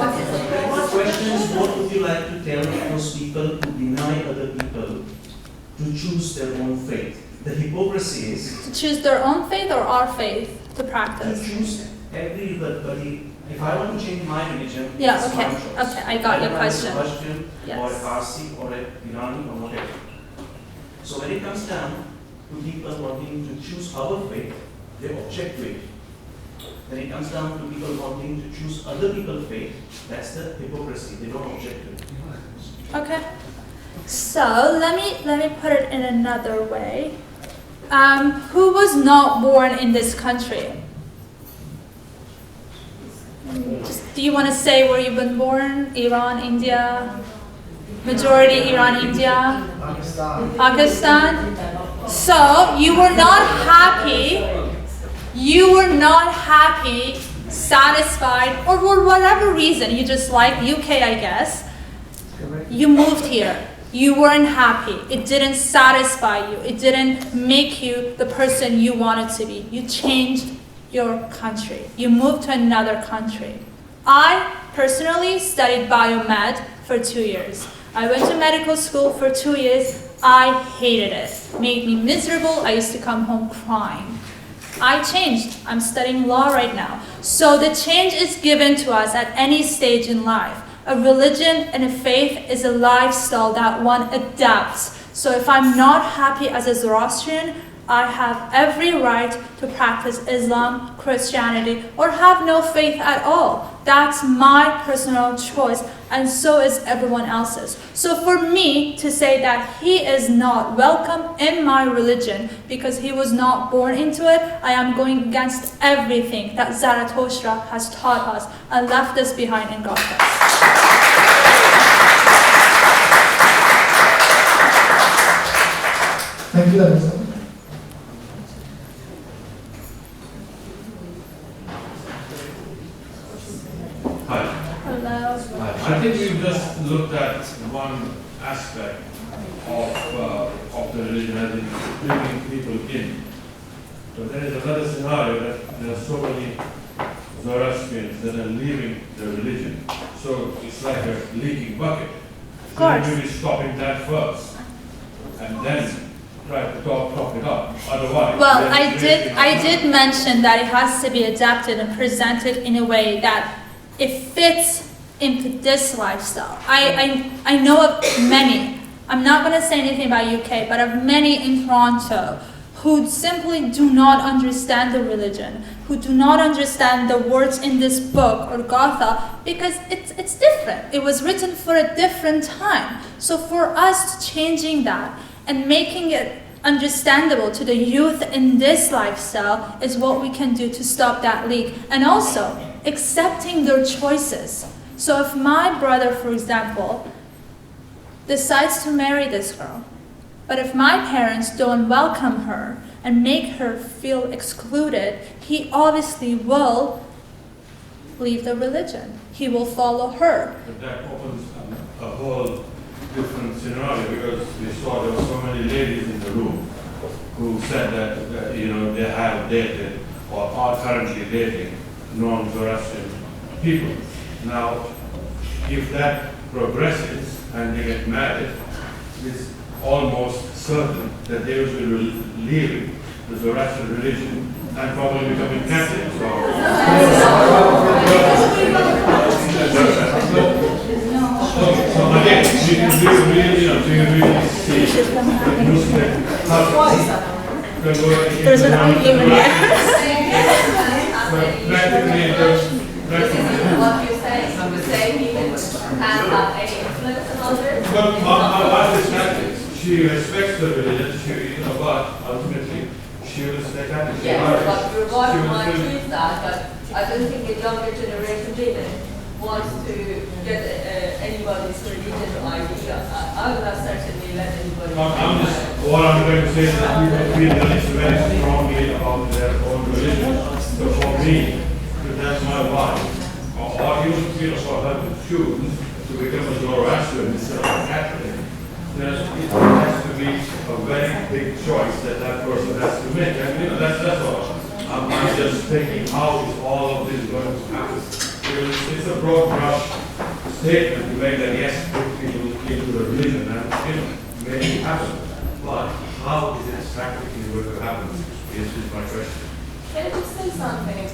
[SPEAKER 6] question is, what would you like to tell those people who deny other people to choose their own faith? The hypocrisy is
[SPEAKER 2] To choose their own faith or our faith to
[SPEAKER 6] to
[SPEAKER 2] practice.
[SPEAKER 6] choose everybody. If I want to change my religion,
[SPEAKER 2] Yeah,
[SPEAKER 6] it's
[SPEAKER 2] okay.
[SPEAKER 6] my choice.
[SPEAKER 2] Okay, I got your question.
[SPEAKER 6] Russian
[SPEAKER 2] Yes.
[SPEAKER 6] or Parsi or Irani or whatever. So when it comes down to people wanting to choose our faith, they object to it. When it comes down to people wanting to choose other people's faith, that's the hypocrisy. They don't object to it.
[SPEAKER 2] Okay. So let me put it in another way. Who was not born in this country? Do you want to say where you've been born? Iran, India? Majority Iran, India? Pakistan? So you were not happy. You were not happy, satisfied, or for whatever reason, you just like UK, I guess. You moved here. You weren't happy. It didn't satisfy you. It didn't make you the person you wanted to be. You changed your country. You moved to another country. I personally studied biomed for 2 years. I went to medical school for 2 years. I hated it. Made me miserable. I used to come home crying. I changed. I'm studying law right now. So the change is given to us at any stage in life. A religion and a faith is a lifestyle that one adapts. So if I'm not happy as a Zoroastrian, I have every right to practice Islam, Christianity, or have no faith at all. That's my personal choice, and so is everyone else's. So for me to say that he is not welcome in my religion because he was not born into it, I am going against everything that Zarathustra has taught us and left us behind in Gotha.
[SPEAKER 3] Thank you, Adisa.
[SPEAKER 7] Hi.
[SPEAKER 2] Hello.
[SPEAKER 7] I think we've just looked at one aspect of the religion as in bringing people in. But there is another scenario that there are so many Zoroastrians that are leaving the religion. So it's like a leaking bucket.
[SPEAKER 2] Of course.
[SPEAKER 7] So maybe stopping that first and then try to top it up. Otherwise,
[SPEAKER 2] Well,
[SPEAKER 7] then
[SPEAKER 2] I did mention that it has to be adapted and presented in a way that it fits into this lifestyle. I know of many, I'm not going to say anything about UK, but of many in Toronto who simply do not understand the religion, who do not understand the words in this book or Gotha, because it's different. It was written for a different time. So for us changing that and making it understandable to the youth in this lifestyle is what we can do to stop that leak. And also accepting their choices. So if my brother, for example, decides to marry this girl, but if my parents don't welcome her and make her feel excluded, he obviously will leave the religion. He will follow her.
[SPEAKER 7] But that opens a whole different scenario, because we saw there were so many ladies in the room who said that, they have dated or are currently dating non-Zoroastrian people. Now, if that progresses and they get married, it's almost certain that they will be leaving the Zoroastrian religion and probably becoming Catholic. So again, you can really see the Muslim
[SPEAKER 2] There's an argument there.
[SPEAKER 9] What you're saying, he can have any influence on others.
[SPEAKER 7] But my wife is Catholic. She respects the religion, but ultimately she will stay Catholic.
[SPEAKER 9] Yes, but your wife might choose that, but I don't think the younger generation didn't want to get anybody's religion or idea. I would have certainly let anybody.
[SPEAKER 7] What I'm going to say is that people feel very strongly about their own religion. So for me, if that's my wife, or even for her to choose to become a Zoroastrian instead of a Catholic, then it has to be a very big choice that person has to make. And that's all. I'm just thinking, how is all of this going to happen? It's a broad brush statement to make that yes, put people into the religion and may happen. But how is it practically going to happen is my question.
[SPEAKER 10] Can I just say something?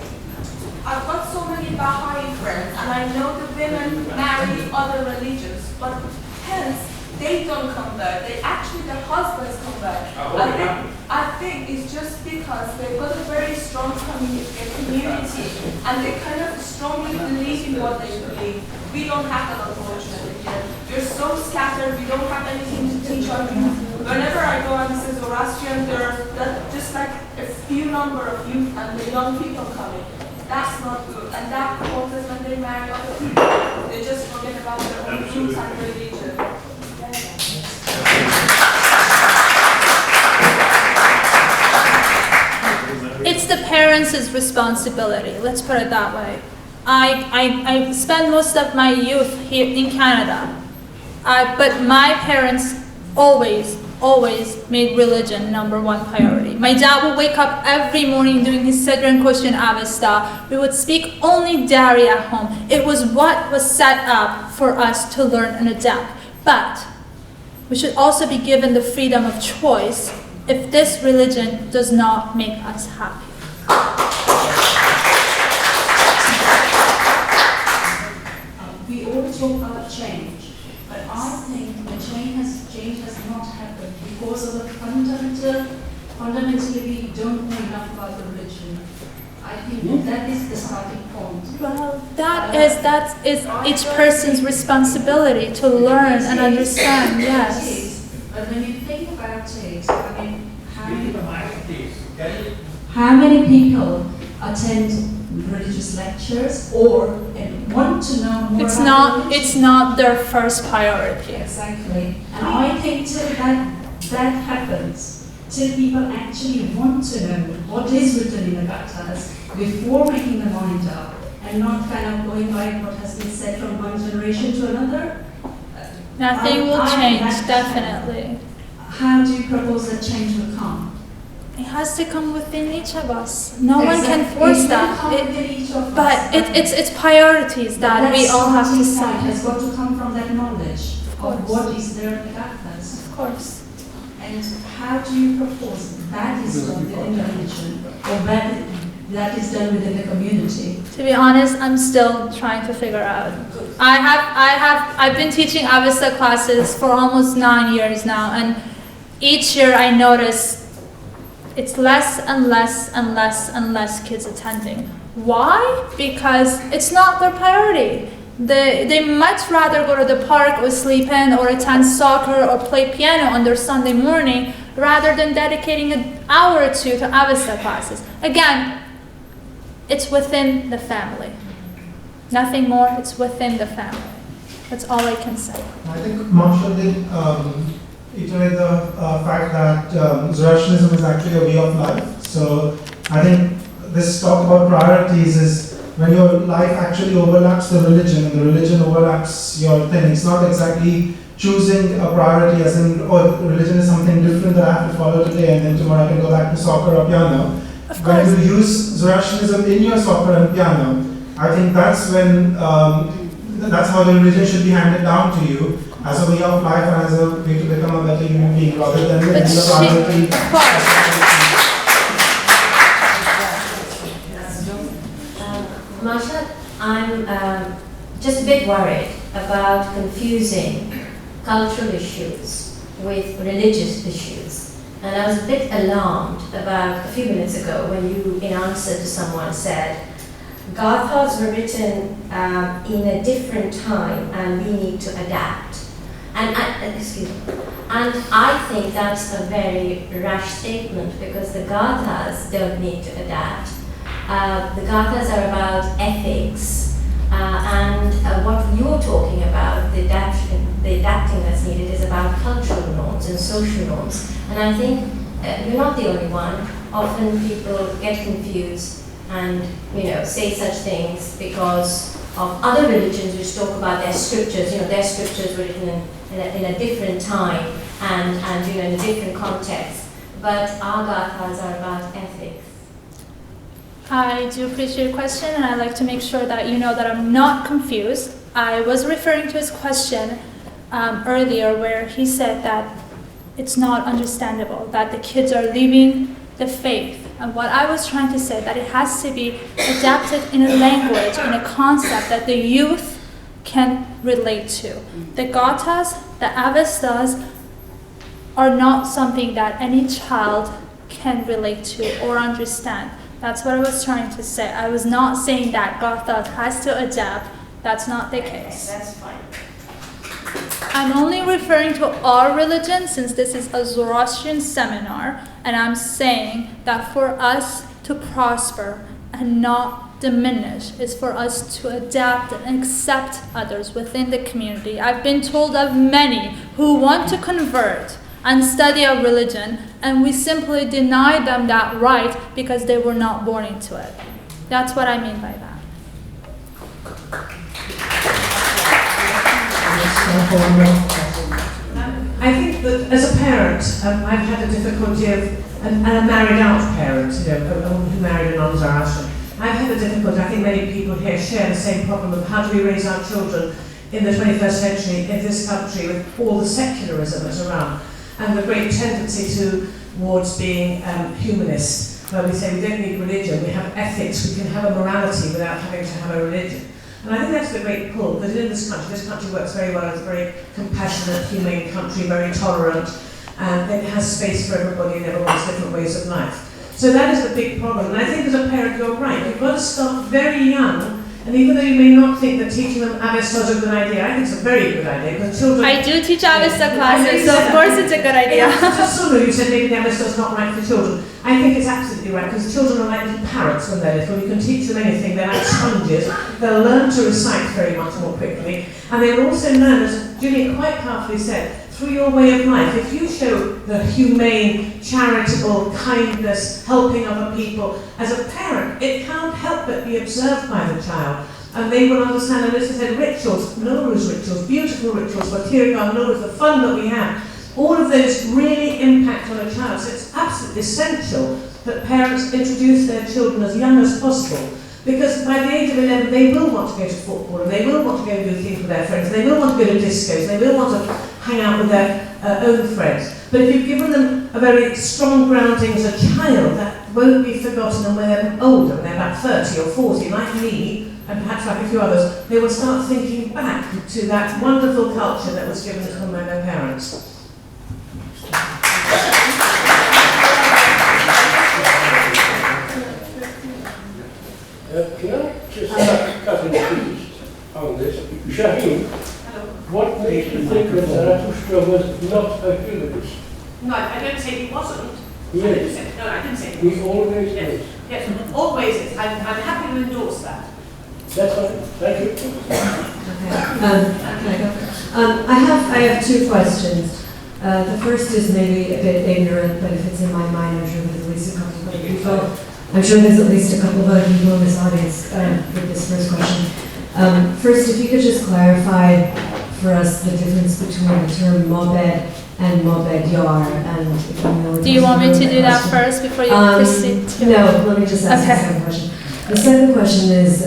[SPEAKER 10] I've got so many Baha'i friends, and I know the women marry other religions, but hence they don't convert. They actually, their husbands convert. I think it's just because they've got a very strong community, and they kind of strongly believe in what they believe. We don't have that, unfortunately. We're so scattered. We don't have anything to teach our youth. Whenever I go and see Zoroastrian, there are just like a few number of youth and the young people coming. That's not good. And that causes when they marry other people, they just forget about their own roots and religion.
[SPEAKER 2] It's the parents' responsibility, let's put it that way. I spent most of my youth here in Canada, but my parents always made religion #1 priority. My dad would wake up every morning doing his Sidran question Avesta. We would speak only Dari at home. It was what was set up for us to learn and adapt. But we should also be given the freedom of choice if this religion does not make us happy.
[SPEAKER 11] We all talk about change, but I think the change has not happened because of the fundamentally we don't know enough about the religion. I think that is the starting point.
[SPEAKER 2] Well, that is each person's responsibility to learn and understand. Yes.
[SPEAKER 11] But when you think about it, I mean, how many people attend religious lectures or want to know more about religion?
[SPEAKER 2] It's not their first priority.
[SPEAKER 11] Exactly. And I think till that happens, till people actually want to know what is written in the Gathas before making their mind up and not kind of going by what has been said from one generation to another.
[SPEAKER 2] Nothing will change, definitely.
[SPEAKER 11] How do you propose that change will come?
[SPEAKER 2] It has to come within each of us. No one can force that. But it's priorities that we all have to set.
[SPEAKER 11] It has got to come from that knowledge of what is there in the Gathas.
[SPEAKER 2] Of course.
[SPEAKER 11] And how do you propose that is done within the religion or that is done within the community?
[SPEAKER 2] To be honest, I'm still trying to figure out. I've been teaching Avesta classes for almost 9 years now, and each year I notice it's less and less and less and less kids attending. Why? Because it's not their priority. They much rather go to the park or sleep in or attend soccer or play piano on their Sunday morning rather than dedicating an hour or two to Avesta classes. Again, it's within the family. Nothing more, it's within the family. That's all I can say.
[SPEAKER 3] I think Mahshad did iterate the fact that Zoroastrianism is actually a way of life. So I think this talk about priorities is when your life actually overlaps the religion and the religion overlaps your thing. It's not exactly choosing a priority as in, oh, religion is something different that I have to follow today and then tomorrow I can go back to soccer or piano. When you use Zoroastrianism in your soccer and piano, I think that's when, that's how the religion should be handed down to you as a way of life and as a way to become a better human being rather than the priority.
[SPEAKER 12] Mahshad, I'm just a bit worried about confusing cultural issues with religious issues. And I was a bit alarmed about a few minutes ago when you, in answer to someone, said, Gathas were written in a different time and we need to adapt. And I think that's a very rash statement because the Gathas don't need to adapt. The Gathas are about ethics, and what you're talking about, the adapting that's needed, is about cultural norms and social norms. And I think you're not the only one. Often people get confused and say such things because of other religions which talk about their scriptures. Their scriptures were written in a different time and in a different context. But our Gathas are about ethics.
[SPEAKER 2] I do appreciate your question, and I'd like to make sure that you know that I'm not confused. I was referring to his question earlier where he said that it's not understandable, that the kids are leaving the faith. And what I was trying to say, that it has to be adapted in a language, in a concept that the youth can relate to. The Gathas, the Avestas are not something that any child can relate to or understand. That's what I was trying to say. I was not saying that Gatha has to adapt. That's not the case.
[SPEAKER 12] That's fine.
[SPEAKER 2] I'm only referring to our religion since this is a Zoroastrian seminar, and I'm saying that for us to prosper and not diminish is for us to adapt and accept others within the community. I've been told of many who want to convert and study a religion, and we simply deny them that right because they were not born into it. That's what I mean by that.
[SPEAKER 8] I think that as a parent, I've had a difficulty of, and a married out parent, a woman who married a non-Zoroastrian. I've had a difficulty, I think many people here share the same problem of how do we raise our children in the 21st century in this country with all the secularism that's around, and the great tendency towards being humanist, where we say we don't need religion, we have ethics, we can have a morality without having to have a religion. And I think that's the great pull, because in this country works very well as a very compassionate, humane country, very tolerant, and it has space for everybody and everyone's different ways of life. So that is the big problem. And I think as a parent, you're right. You've got to start very young. And even though you may not think that teaching them Avesta is a good idea, I think it's a very good idea because children.
[SPEAKER 2] I do teach Avesta classes, so of course it's a good idea.
[SPEAKER 8] Just sort of, you said maybe the Avesta is not right for children. I think it's absolutely right because children are like little parrots when they're little. You can teach them anything, they're like sponges. They'll learn to recite very much more quickly. And they'll also learn, as Julia quite powerfully said, through your way of life. If you show the humane, charitable, kindness, helping other people, as a parent, it can't help but be observed by the child. And they will understand, and as I said, rituals, Nowruz rituals, beautiful rituals, Tirgan, Nowruz, the fun that we have, all of those really impact on a child. So it's absolutely essential that parents introduce their children as young as possible. Because by the age of 11, they will want to go to football, and they will want to go and do things with their friends, they will want to go to discos, they will want to hang out with their own friends. But if you've given them a very strong grounding as a child, that won't be forgotten, and when they're older, when they're about 30 or 40, like me, and perhaps like a few others, they will start thinking back to that wonderful culture that was given to them by their parents.
[SPEAKER 13] Can I just cut in pieces on this? Shaheen, what makes you think that Zarathustra was not a humanist?
[SPEAKER 8] No, I don't say he wasn't.
[SPEAKER 13] Yes.
[SPEAKER 8] I didn't say he wasn't.
[SPEAKER 13] He always
[SPEAKER 8] yes.
[SPEAKER 13] is.
[SPEAKER 8] Yes, always is. I'm happy to endorse that.
[SPEAKER 13] That's fine. Thank you.
[SPEAKER 14] I have two questions. The first is maybe a bit ignorant, but if it's in my mind, I'm sure there's at least a couple of other people. I'm sure there's at least a couple of other people in this audience with the this first question. First, if you could just clarify for us the difference between the term Mobed and Mobedyar, and if you know.
[SPEAKER 2] Do you want me to do that first before you proceed to?
[SPEAKER 14] No, let me just ask the second question. The second question is,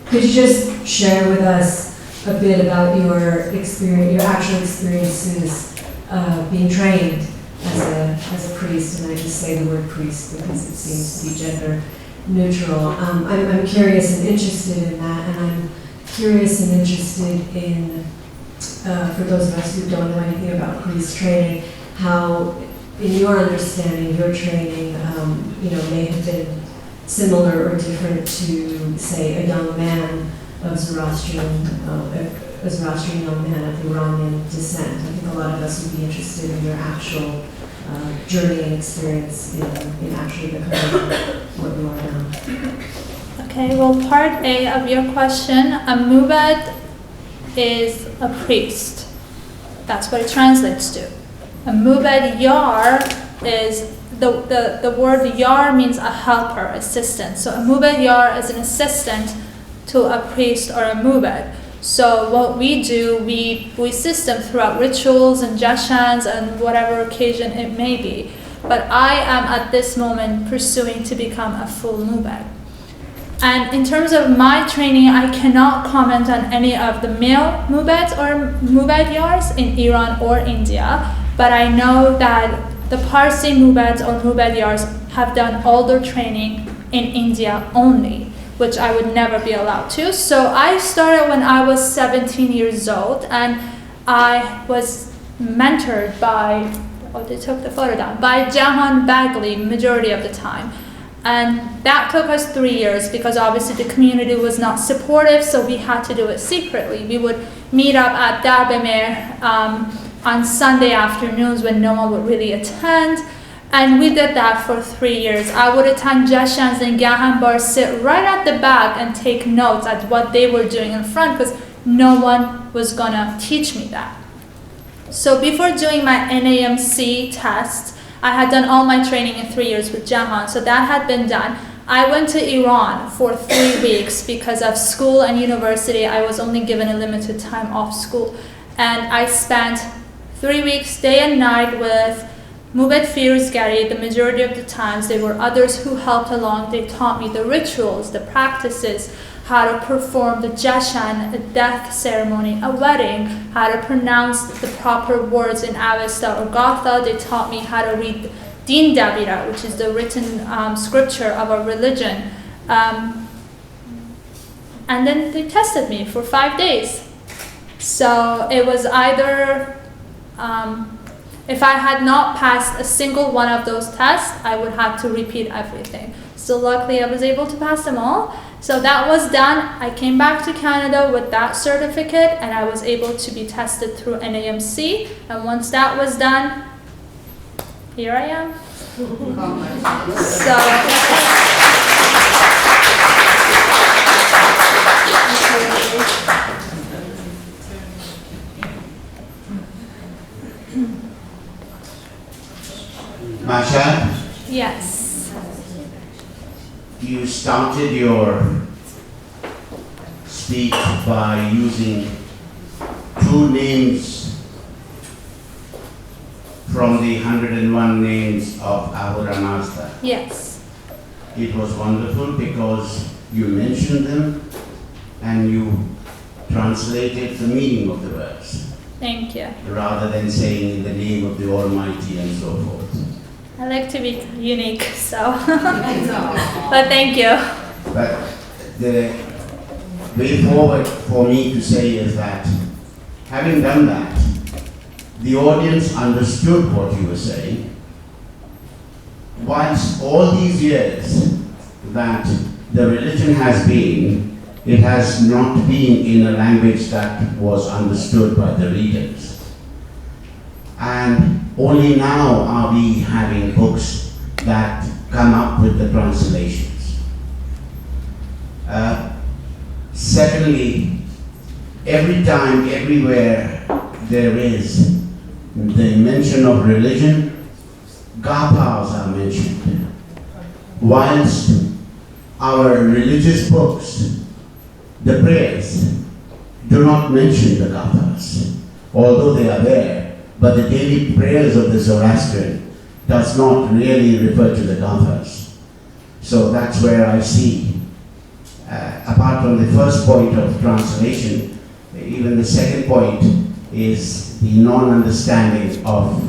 [SPEAKER 14] could you just share with us a bit about your experience, your actual experiences being trained as a priest, and I just say the word priest because it seems to be gender neutral. I'm curious and interested in that, and I'm curious and interested in, for those of us who don't know anything about priest training, how, in your understanding, your training, may have been similar or different to, say, a young man of Zoroastrian young man of Iranian descent. I think a lot of us would be interested in your actual journey and experience in actually becoming what you are now.
[SPEAKER 2] Okay, well, part A of your question, a mubed is a priest. That's what it translates to. A Mobedyar is, the word yar means a helper, assistant. So a Mobedyar is an assistant to a priest or a mubed. So what we do, we assist them throughout rituals and jashans and whatever occasion it may be. But I am at this moment pursuing to become a full mubed. And in terms of my training, I cannot comment on any of the male mubeds or mubedyars in Iran or India, but I know that the Parsi mubeds or mubedyars have done all their training in India only, which I would never be allowed to. So I started when I was 17 years old, and I was mentored by, they took the photo down, by Jahan Bagli majority of the time. And that took us 3 years because obviously the community was not supportive, so we had to do it secretly. We would meet up at Darbemer on Sunday afternoons when no one would really attend. And we did that for 3 years. I would attend jashans and gahanbar, sit right at the back and take notes at what they were doing in front because no one was gonna teach me that. So before doing my NAMC test, I had done all my training in 3 years with Jahan, so that had been done. I went to Iran for 3 weeks because of school and university. I was only given a limited time off school. And I spent 3 weeks, day and night with Mubed Firuzgari. The majority of the times there were others who helped along. They taught me the rituals, the practices, how to perform the jashan, a death ceremony, a wedding, how to pronounce the proper words in Avesta or Gatha. They taught me how to read Din Dabira, which is the written scripture of our religion. And then they tested me for 5 days. So it was either, if I had not passed a single one of those tests, I would have to repeat everything. So luckily I was able to pass them all. So that was done. I came back to Canada with that certificate and I was able to be tested through NAMC. And once that was done, here I am.
[SPEAKER 15] Mahshad?
[SPEAKER 2] Yes.
[SPEAKER 15] You started your speech by using 2 names from the 101 names of Ahura Mazda.
[SPEAKER 2] Yes.
[SPEAKER 15] It was wonderful because you mentioned them and you translated the meaning of the words.
[SPEAKER 2] Thank you.
[SPEAKER 15] Rather than saying in the name of the Almighty and so forth.
[SPEAKER 2] I like to be unique, so. But thank you.
[SPEAKER 15] But the way forward for me to say is that having done that, the audience understood what you were saying. Whilst all these years that the religion has been, it has not been in a language that was understood by the readers. And only now are we having books that come up with the translations. Secondly, every time, everywhere there is the mention of religion, gathas are mentioned. Whilst our religious books the prayers do not mention the Gathas, although they are there, but the daily prayers of the Zoroastrian does not really refer to the Gathas. So that's where I see, apart from the first point of translation, even the second point is the non-understanding of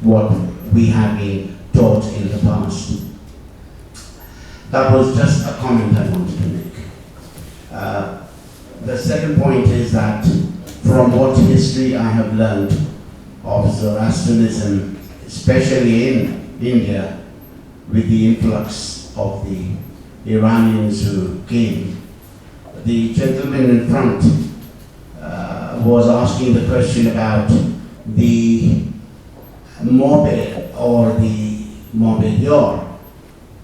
[SPEAKER 15] what we have been taught in the past. That was just a comment I wanted to make. The second point is that from what history I have learned of Zoroastrianism, especially in India, with the influx of the Iranians who came, the gentleman in front was asking the question about the Mobed or the Mobedyar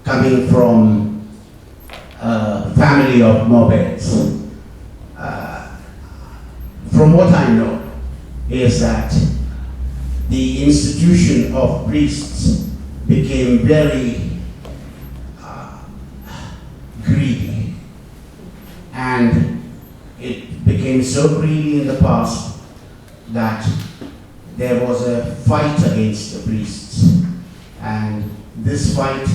[SPEAKER 15] coming from a family of Mobeds. From what I know is that the institution of priests became very greedy, and it became so greedy in the past that there was a fight against the priests, and this fight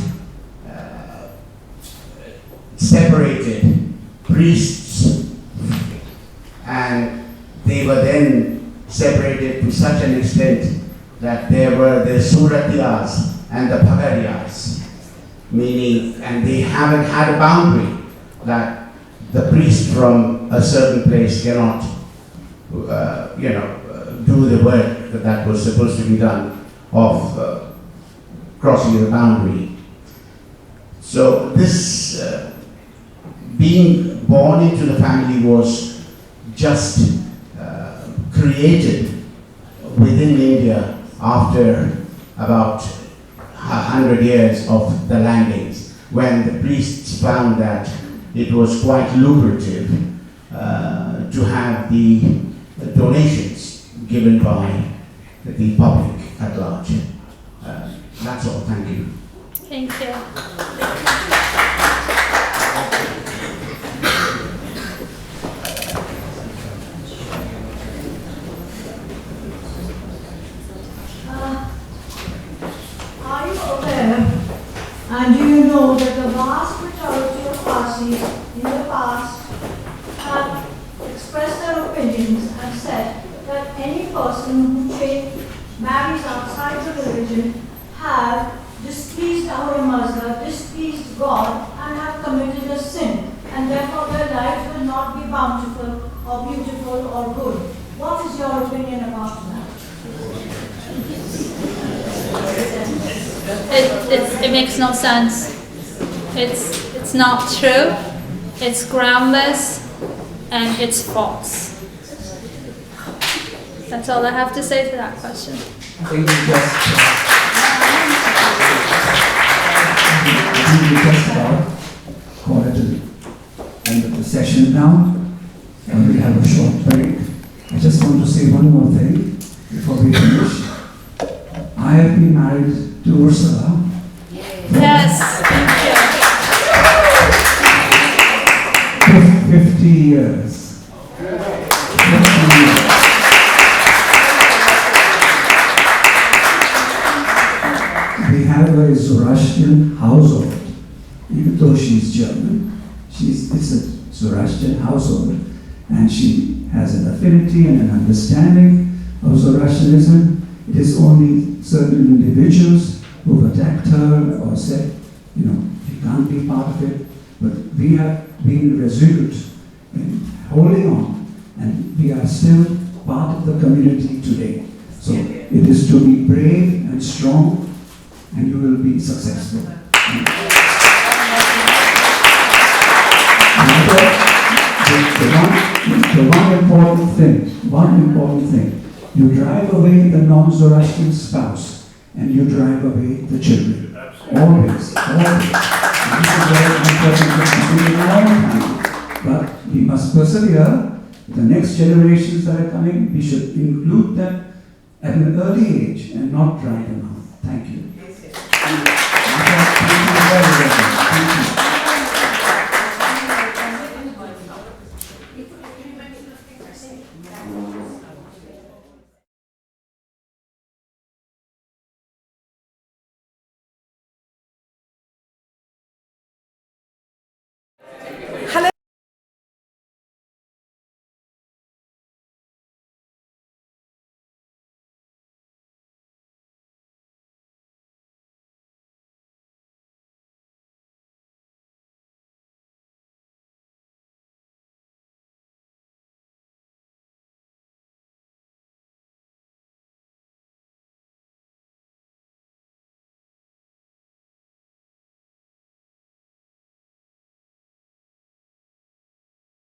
[SPEAKER 15] separated priests, and they were then separated to such an extent that there were the Suratiyas and the Pagariyas, meaning, and they haven't had a boundary that the priest from a certain place cannot, do the work that was supposed to be done of crossing the boundary. So this being born into the family was just created within India after about 100 years of the landings, when the priests found that it was quite lucrative to have the donations given by the public at large. That's all. Thank you.
[SPEAKER 2] Thank you.
[SPEAKER 16] Are you aware, and do you know that the vast majority of Parsis in the past have expressed their opinions and said that any person who marries outside the religion have displeased our mazhab, displeased God, and have committed a sin, and therefore their lives will not be bountiful or beautiful or good. What is your opinion about that?
[SPEAKER 2] It makes no sense. It's not true. It's groundless, and it's false. That's all I have to say to that question.
[SPEAKER 1] I think we just about quarter to the end of the session now, and we'll have a short break. I just want to say one more thing before we finish. I have been married to Ursula.
[SPEAKER 2] Yes, thank you.
[SPEAKER 1] 50 years. 50 years. We have a Zoroastrian household. Even though she's German, it's a Zoroastrian household, and she has an affinity and an understanding of Zoroastrianism. It is only certain individuals who've attacked her or said, you can't be part of it. But we have been resolute in holding on, and we are still part of the community today. So it is to be brave and strong, and you will be successful. The one important thing, you drive away the non-Zoroastrian spouse, and you drive away the children. Always. And this is very important. But we must persevere. The next generations that are coming, we should include them at an early age and not drive them out. Thank you. Thank you very much.